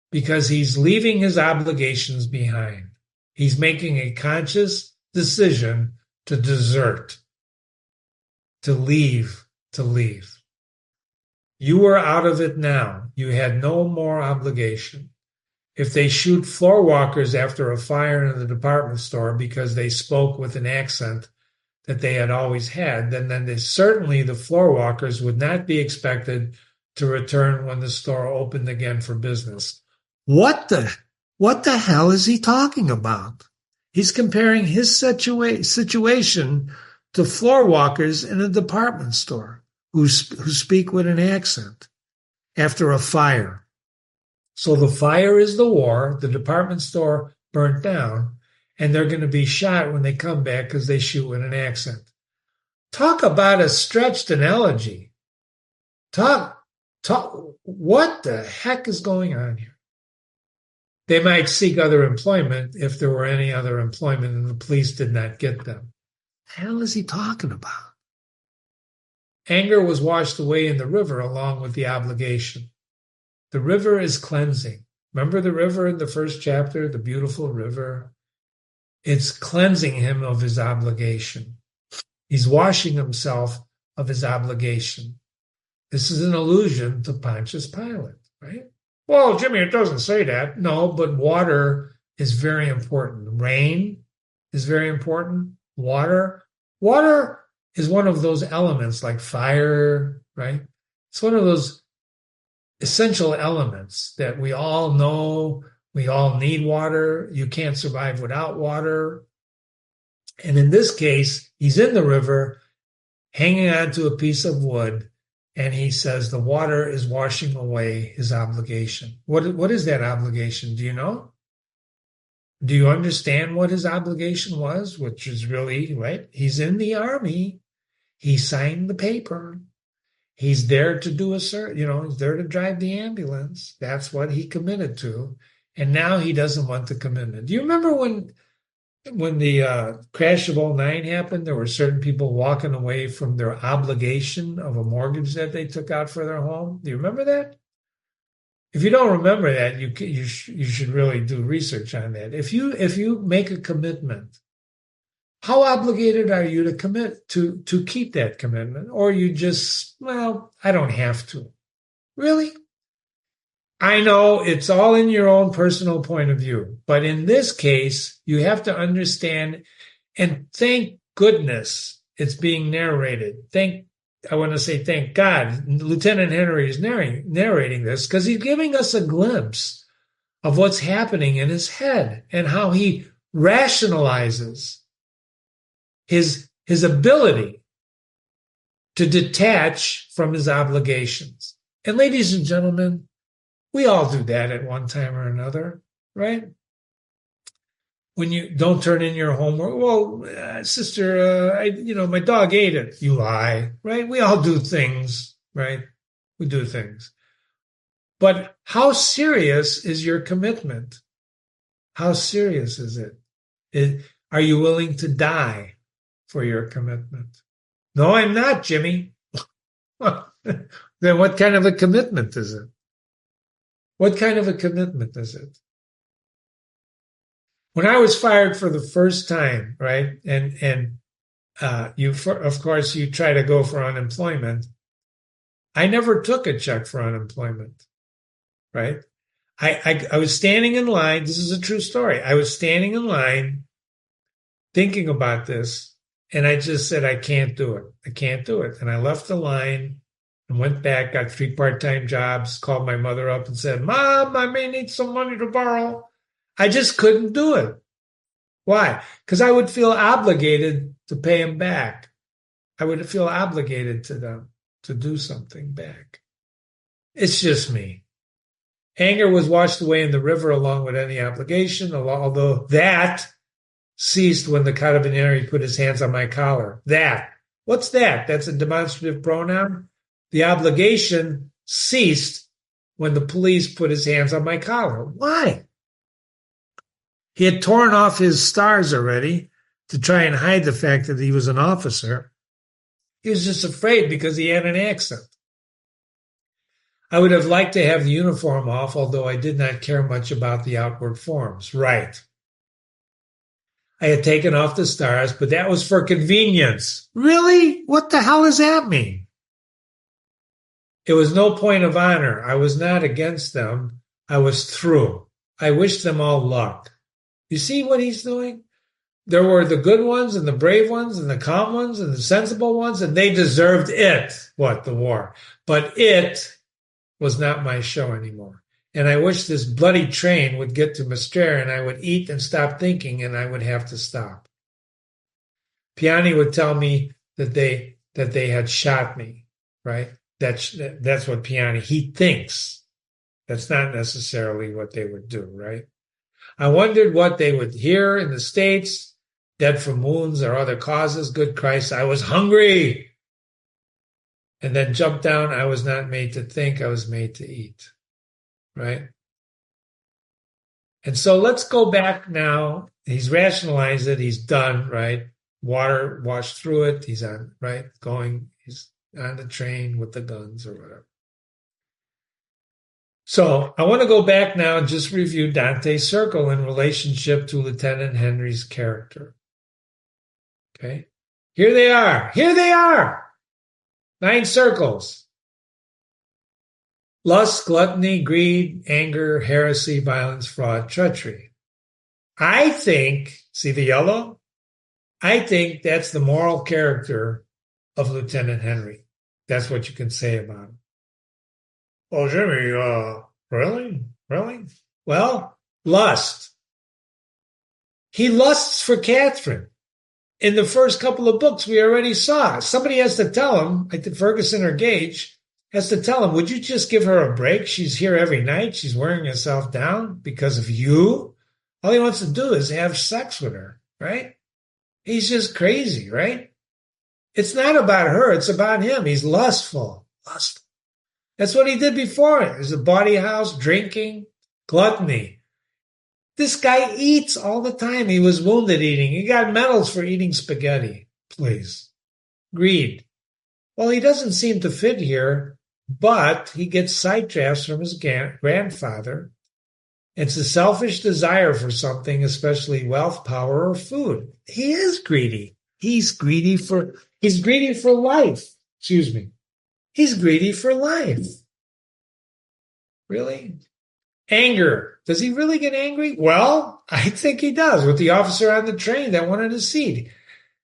Speaker 1: Because he's leaving his obligations behind. He's making a conscious decision to desert, to leave. You were out of it now. You had no more obligation. If they shoot floor walkers after a fire in the department store because they spoke with an accent that they had always had, then certainly the floor walkers would not be expected to return when the store opened again for business. What the hell is he talking about? He's comparing his situation to floor walkers in a department store who speak with an accent after a fire. So the fire is the war, the department store burnt down, and they're going to be shot when they come back because they shoot with an accent. Talk about a stretched analogy. Talk, what the heck is going on here? They might seek other employment if there were any other employment and the police did not get them. What the hell is he talking about? Anger was washed away in the river along with the obligation. The river is cleansing. Remember the river in the first chapter, the beautiful river? It's cleansing him of his obligation. He's washing himself of his obligation. This is an allusion to Pontius Pilate, right? Well, Jimmy, it doesn't say that. No, but water is very important. Rain is very important. Water is one of those elements like fire, right? It's one of those essential elements that we all know. We all need water. You can't survive without water. And in this case, he's in the river, hanging onto a piece of wood, and he says the water is washing away his obligation. What is that obligation? Do you know? Do you understand what his obligation was? Which is really, right? He's in the army. He signed the paper. He's there to do he's there to drive the ambulance. That's what he committed to. And now he doesn't want the commitment. Do you remember when the crash of '09 happened, there were certain people walking away from their obligation of a mortgage that they took out for their home? Do you remember that? If you don't remember that, you should really do research on that. If you make a commitment How obligated are you to commit to keep that commitment? Or you just, well, I don't have to. Really? I know it's all in your own personal point of view, but in this case, you have to understand, and thank goodness it's being narrated. I want to say thank God Lieutenant Henry is narrating this, because he's giving us a glimpse of what's happening in his head and how he rationalizes his ability to detach from his obligations. And ladies and gentlemen, we all do that at one time or another, right? When you don't turn in your homework, well, sister, my dog ate it. You lie, right? We all do things, right? We do things. But how serious is your commitment? How serious is it? Are you willing to die for your commitment? No, I'm not, Jimmy. Then what kind of a commitment is it? What kind of a commitment is it? When I was fired for the first time, right, and of course, you try to go for unemployment. I never took a check for unemployment, right? I was standing in line. This is a true story. I was standing in line thinking about this, and I just said, I can't do it. I can't do it. And I left the line and went back, got 3 part-time jobs, called my mother up and said, Mom, I may need some money to borrow. I just couldn't do it. Why? Because I would feel obligated to pay them back. I would feel obligated to them to do something back. It's just me. Anger was washed away in the river along with any obligation, although that ceased when the carabinieri put his hands on my collar. That. What's that? That's a demonstrative pronoun. The obligation ceased when the police put his hands on my collar. Why? He had torn off his stars already to try and hide the fact that he was an officer. He was just afraid because he had an accent. I would have liked to have the uniform off, although I did not care much about the outward forms. Right. I had taken off the stars, but that was for convenience. Really? What the hell does that mean? It was no point of honor. I was not against them. I was through. I wished them all luck. You see what he's doing? There were the good ones and the brave ones and the calm ones and the sensible ones, and they deserved it. What? The war. But it was not my show anymore. And I wish this bloody train would get to Mestre and I would eat and stop thinking and I would have to stop. Piani would tell me that they had shot me, right? That's what Piani, he thinks. That's not necessarily what they would do, right? I wondered what they would hear in the States, dead from wounds or other causes. Good Christ, I was hungry. And then jumped down. I was not made to think. I was made to eat, right? And so let's go back now. He's rationalized it. He's done, right? Water washed through it. He's on, right? He's on the train with the guns or whatever. So I want to go back now and just review Dante's circle in relationship to Lieutenant Henry's character. Okay. Here they are. Here they are. 9 circles. Lust, gluttony, greed, anger, heresy, violence, fraud, treachery. I think, see the yellow? I think that's the moral character of Lieutenant Henry. That's what you can say about him. Oh, Jimmy, really? Really? Well, lust. He lusts for Catherine. In the first couple of books, we already saw. Somebody has to tell him, like Ferguson or Gage, has to tell him, would you just give her a break? She's here every night. She's wearing herself down because of you. All he wants to do is have sex with her, right? He's just crazy, right? It's not about her. It's about him. He's lustful. Lustful. That's what he did before. There's a bawdy house, drinking, gluttony. This guy eats all the time. He was wounded eating. He got medals for eating spaghetti. Please. Greed. Well, he doesn't seem to fit here, but he gets side drafts from his grandfather. It's a selfish desire for something, especially wealth, power, or food. He is greedy. He's greedy for life. Excuse me. He's greedy for life. Really? Anger. Does he really get angry? Well, I think he does with the officer on the train that wanted a seat.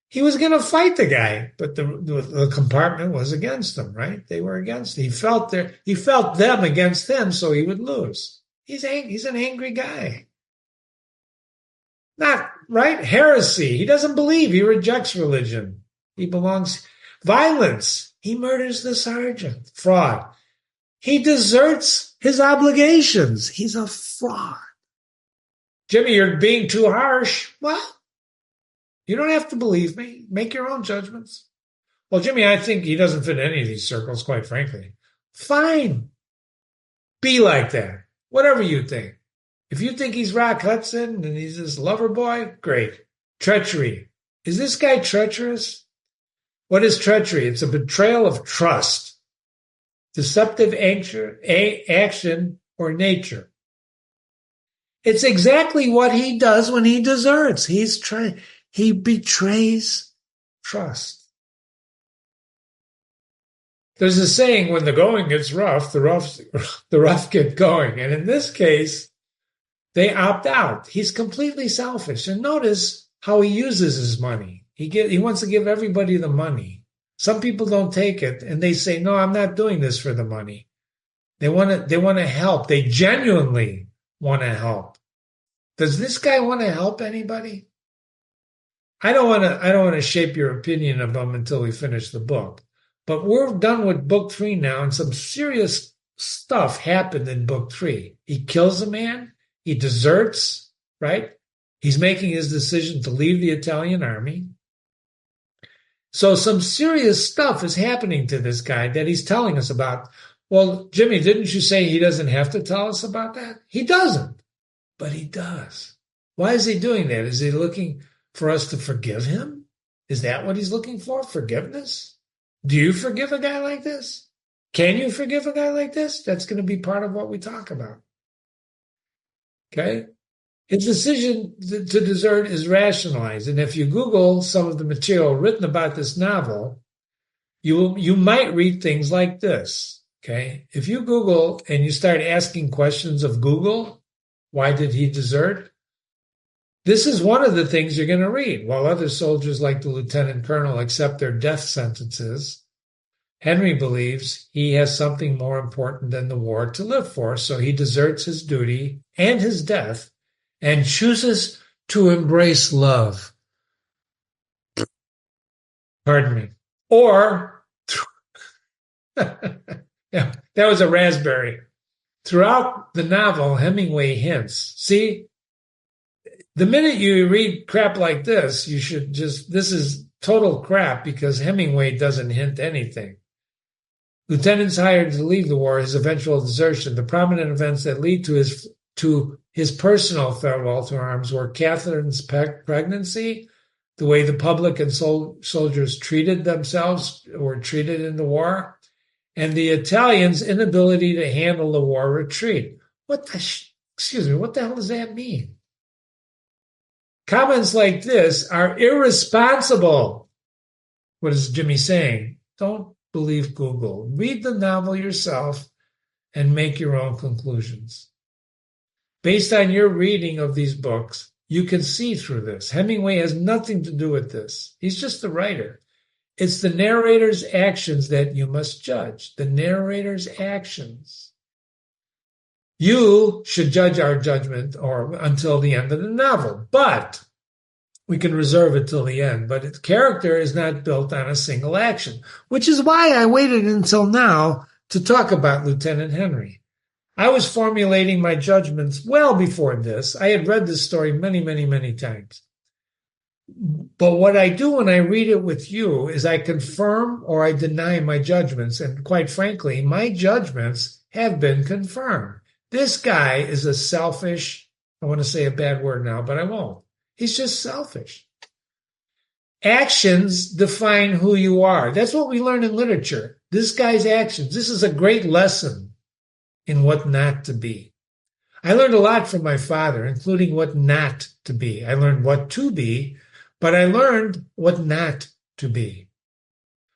Speaker 1: He was going to fight the guy, but the compartment was against him, right? They were against him. He felt them against him, so he would lose. He's an angry guy. Not right? Heresy. He doesn't believe. He rejects religion. He belongs. Violence. He murders the sergeant. Fraud. He deserts his obligations. He's a fraud. Jimmy, you're being too harsh. Well, you don't have to believe me. Make your own judgments. Well, Jimmy, I think he doesn't fit in any of these circles, quite frankly. Fine. Be like that. Whatever you think. If you think he's Rock Hudson and he's this lover boy, great. Treachery. Is this guy treacherous? What is treachery? It's a betrayal of trust, deceptive action or nature. It's exactly what he does when he deserts. He betrays trust. There's a saying, when the going gets rough, the rough get going. And in this case, they opt out. He's completely selfish. And notice how he uses his money. He wants to give everybody the money. Some people don't take it, and they say, no, I'm not doing this for the money. They want to help. They genuinely want to help. Does this guy want to help anybody? I don't want to shape your opinion of him until we finish the book. But we're done with book 3 now, and some serious stuff happened in book 3. He kills a man. He deserts, right? He's making his decision to leave the Italian army. So some serious stuff is happening to this guy that he's telling us about. Well, Jimmy, didn't you say he doesn't have to tell us about that? He doesn't, but he does. Why is he doing that? Is he looking for us to forgive him? Is that what he's looking for? Forgiveness? Do you forgive a guy like this? Can you forgive a guy like this? That's going to be part of what we talk about. Okay? His decision to desert is rationalized. And if you Google some of the material written about this novel, you might read things like this. Okay? If you Google and you start asking questions of Google, why did he desert? This is one of the things you're going to read. While other soldiers like the lieutenant colonel accept their death sentences, Henry believes he has something more important than the war to live for, so he deserts his duty and his death and chooses to embrace love. Pardon me. Or, yeah, that was a raspberry. Throughout the novel, Hemingway hints. See, the minute you read crap like this, this is total crap because Hemingway doesn't hint anything. Lieutenants hired to leave the war, his eventual desertion, the prominent events that lead to his personal farewell to arms were Catherine's pregnancy, the way the public and soldiers treated themselves or treated in the war, and the Italians' inability to handle the war retreat. What the hell does that mean? Comments like this are irresponsible. What is Jimmy saying? Don't believe Google. Read the novel yourself and make your own conclusions. Based on your reading of these books, you can see through this. Hemingway has nothing to do with this. He's just the writer. It's the narrator's actions that you must judge. The narrator's actions. You should judge our judgment until the end of the novel, but we can reserve it till the end. But its character is not built on a single action, which is why I waited until now to talk about Lieutenant Henry. I was formulating my judgments well before this. I had read this story many, many, many times. But what I do when I read it with you is I confirm or I deny my judgments. And quite frankly, my judgments have been confirmed. This guy is a selfish, I want to say a bad word now, but I won't. He's just selfish. Actions define who you are. That's what we learn in literature. This guy's actions. This is a great lesson in what not to be. I learned a lot from my father, including what not to be. I learned what to be, but I learned what not to be.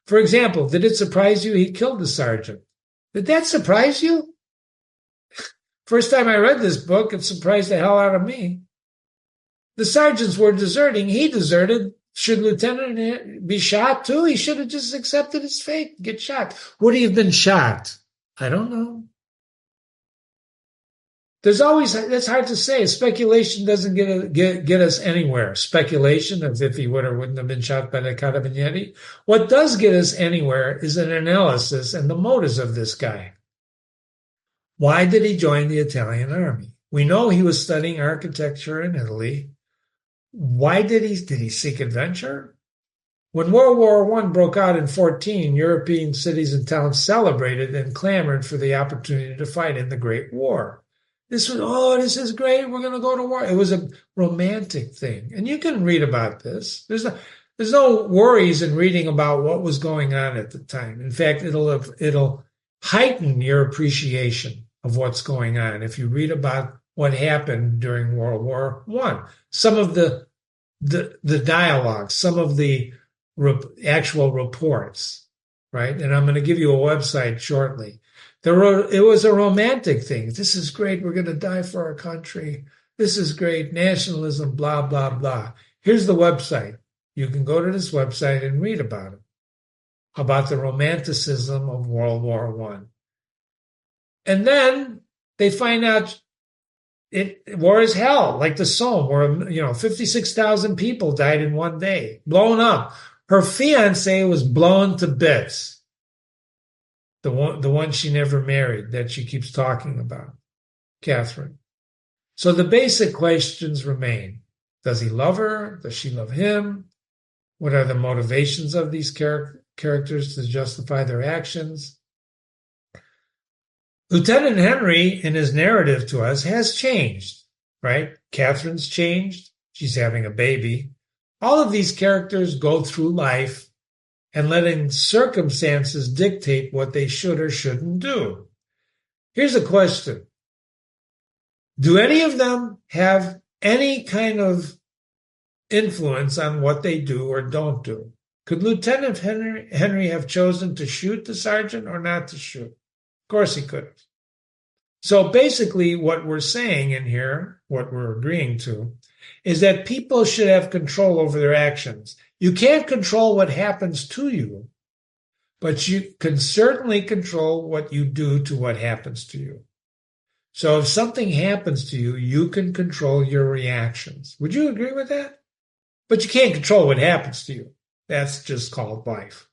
Speaker 1: For example, did it surprise you he killed the sergeant? Did that surprise you? First time I read this book, it surprised the hell out of me. The sergeants were deserting. He deserted. Should Lieutenant be shot too? He should have just accepted his fate, get shot. Would he have been shot? I don't know. There's always, that's hard to say. Speculation doesn't get us anywhere. Speculation as if he would or wouldn't have been shot by the Carabinieri. What does get us anywhere is an analysis and the motives of this guy. Why did he join the Italian army? We know he was studying architecture in Italy. Why did he seek adventure? When World War I broke out in 1914, European cities and towns celebrated and clamored for the opportunity to fight in the Great War. This is great. We're going to go to war. It was a romantic thing. And you can read about this. There's no worries in reading about what was going on at the time. In fact, it'll heighten your appreciation of what's going on if you read about what happened during World War I. Some of the dialogue, some of the actual reports, right? And I'm going to give you a website shortly. It was a romantic thing. This is great. We're going to die for our country. This is great. Nationalism, blah, blah, blah. Here's the website. You can go to this website and read about it, about the romanticism of World War I. And then they find out war is hell, like the Somme, where 56,000 people died in one day, blown up. Her fiance was blown to bits. The one she never married that she keeps talking about, Catherine. So the basic questions remain. Does he love her? Does she love him? What are the motivations of these characters to justify their actions? Lieutenant Henry, in his narrative to us, has changed, right? Catherine's changed. She's having a baby. All of these characters go through life and letting circumstances dictate what they should or shouldn't do. Here's a question. Do any of them have any kind of influence on what they do or don't do? Could Lieutenant Henry have chosen to shoot the sergeant or not to shoot? Of course he could have. So basically what we're saying in here, what we're agreeing to, is that people should have control over their actions. You can't control what happens to you, but you can certainly control what you do to what happens to you. So if something happens to you, you can control your reactions. Would you agree with that? But you can't control what happens to you. That's just called life.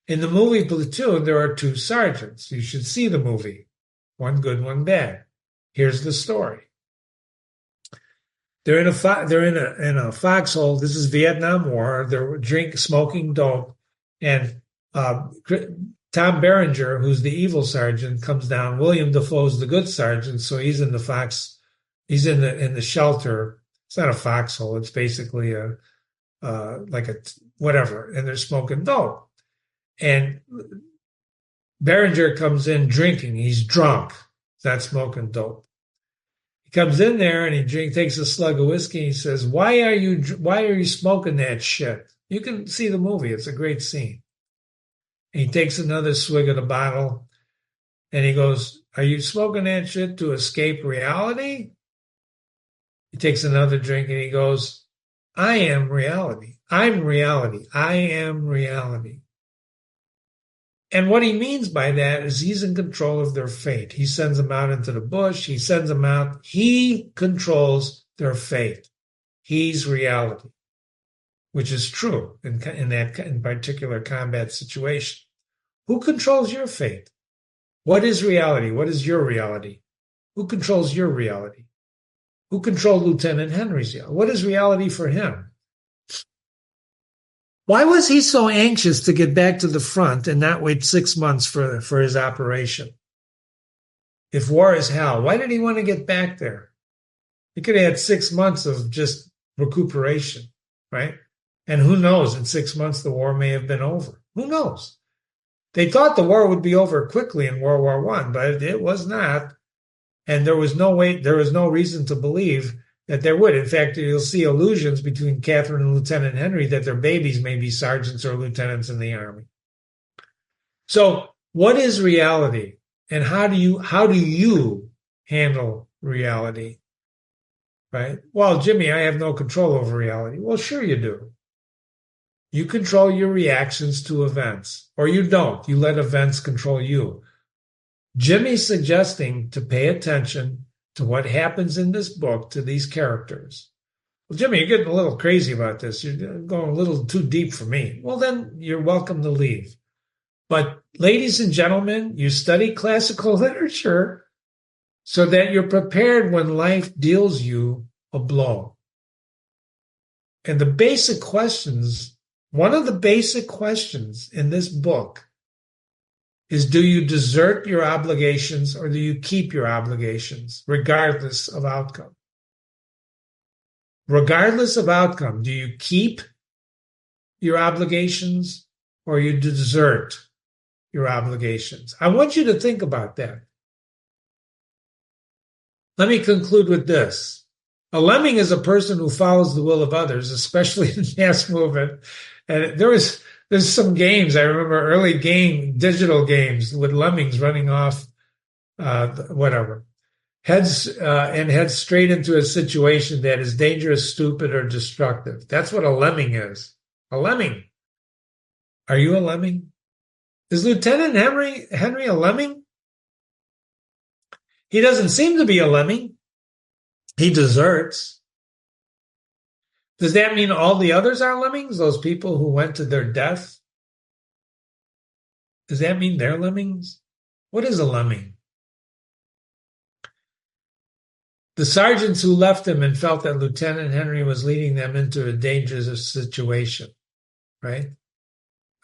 Speaker 1: In the movie Platoon, there are two sergeants. You should see the movie. One good, one bad. Here's the story. They're in a foxhole. This is Vietnam War. They're smoking dope, and Tom Berenger, who's the evil sergeant, comes down. William Dafoe's the good sergeant, so he's in the shelter. It's not a foxhole. It's basically whatever, and they're smoking dope. And Berenger comes in drinking. He's drunk. He's not smoking dope. He comes in there and he takes a slug of whiskey. And he says, "Why are you smoking that shit?" You can see the movie. It's a great scene. And he takes another swig of the bottle, and he goes, "Are you smoking that shit to escape reality?" He takes another drink and he goes, "I am reality. I'm reality. I am reality." And what he means by that is he's in control of their fate. He sends them out into the bush. He sends them out. He controls their fate. He's reality, which is true in particular combat situation. Who controls your fate? What is reality? What is your reality? Who controls your reality? Who controlled Lieutenant Henry's reality? What is reality for him? Why was he so anxious to get back to the front and not wait 6 months for his operation? If war is hell, why did he want to get back there? He could have had 6 months of just recuperation, right? And who knows, in 6 months the war may have been over. Who knows? They thought the war would be over quickly in World War I, but it was not. And there was no reason to believe that there would. In fact, you'll see allusions between Catherine and Lieutenant Henry that their babies may be sergeants or lieutenants in the Army. So what is reality? And how do you handle reality? Right? Well, Jimmy, I have no control over reality. Well, sure you do. You control your reactions to events, or you don't. You let events control you. Jimmy's suggesting to pay attention to what happens in this book to these characters. Well, Jimmy, you're getting a little crazy about this. You're going a little too deep for me. Well, then you're welcome to leave. But ladies and gentlemen, you study classical literature so that you're prepared when life deals you a blow. And the basic questions, one of the basic questions in this book is, do you desert your obligations or do you keep your obligations, regardless of outcome? Regardless of outcome, do you keep your obligations or you desert your obligations? I want you to think about that. Let me conclude with this. A lemming is a person who follows the will of others, especially in mass movement. And there's some games, I remember early digital games with lemmings running off, heads straight into a situation that is dangerous, stupid, or destructive. That's what a lemming is. A lemming. Are you a lemming? Is Lieutenant Henry a lemming? He doesn't seem to be a lemming. He deserts. Does that mean all the others are lemmings? Those people who went to their death? Does that mean they're lemmings? What is a lemming? The sergeants who left him and felt that Lieutenant Henry was leading them into a dangerous situation, right?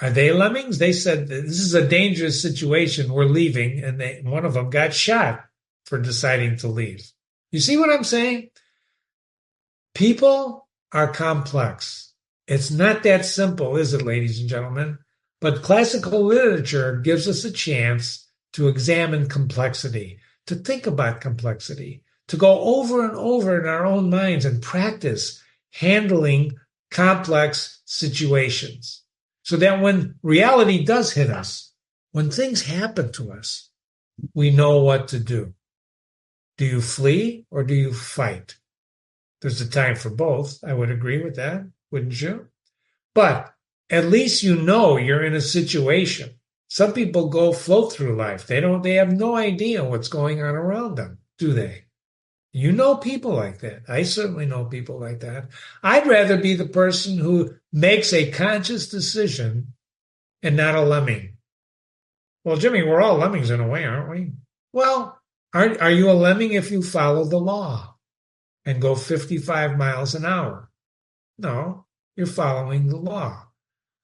Speaker 1: Are they lemmings? They said, this is a dangerous situation, we're leaving, and one of them got shot for deciding to leave. You see what I'm saying? People are complex. It's not that simple, is it, ladies and gentlemen? But classical literature gives us a chance to examine complexity, to think about complexity, to go over and over in our own minds and practice handling complex situations so that when reality does hit us, when things happen to us, we know what to do. Do you flee or do you fight? There's a time for both. I would agree with that, wouldn't you? But at least you know you're in a situation. Some people float through life. They have no idea what's going on around them, do they? You know people like that. I certainly know people like that. I'd rather be the person who makes a conscious decision and not a lemming. Well, Jimmy, we're all lemmings in a way, aren't we? Well, are you a lemming if you follow the law and go 55 miles an hour? No, you're following the law.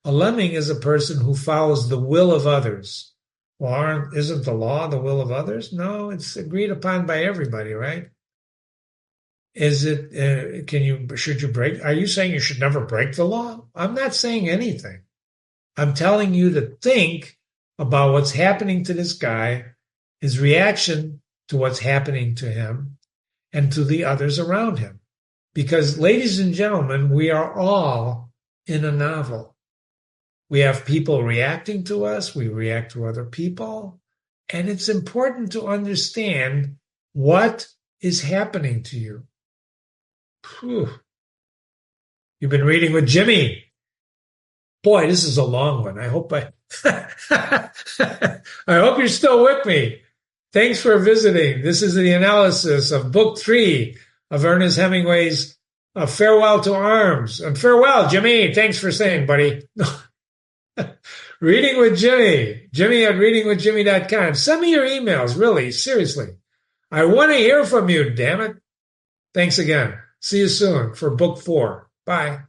Speaker 1: A lemming is a person who follows the will of others. Well, isn't the law the will of others? No, it's agreed upon by everybody, right? Is it, should you break? Are you saying you should never break the law? I'm not saying anything. I'm telling you to think about what's happening to this guy, his reaction to what's happening to him and to the others around him. Because, ladies and gentlemen, we are all in a novel. We have people reacting to us. We react to other people. And it's important to understand what is happening to you. Whew. You've been reading with Jimmy. Boy, this is a long one. I hope I hope you're still with me. Thanks for visiting. This is the analysis of Book 3 of Ernest Hemingway's A Farewell to Arms. And farewell, Jimmy. Thanks for saying, buddy. Reading with Jimmy. Jimmy at readingwithjimmy.com. Send me your emails, really, seriously. I want to hear from you, damn it. Thanks again. See you soon for Book 4. Bye.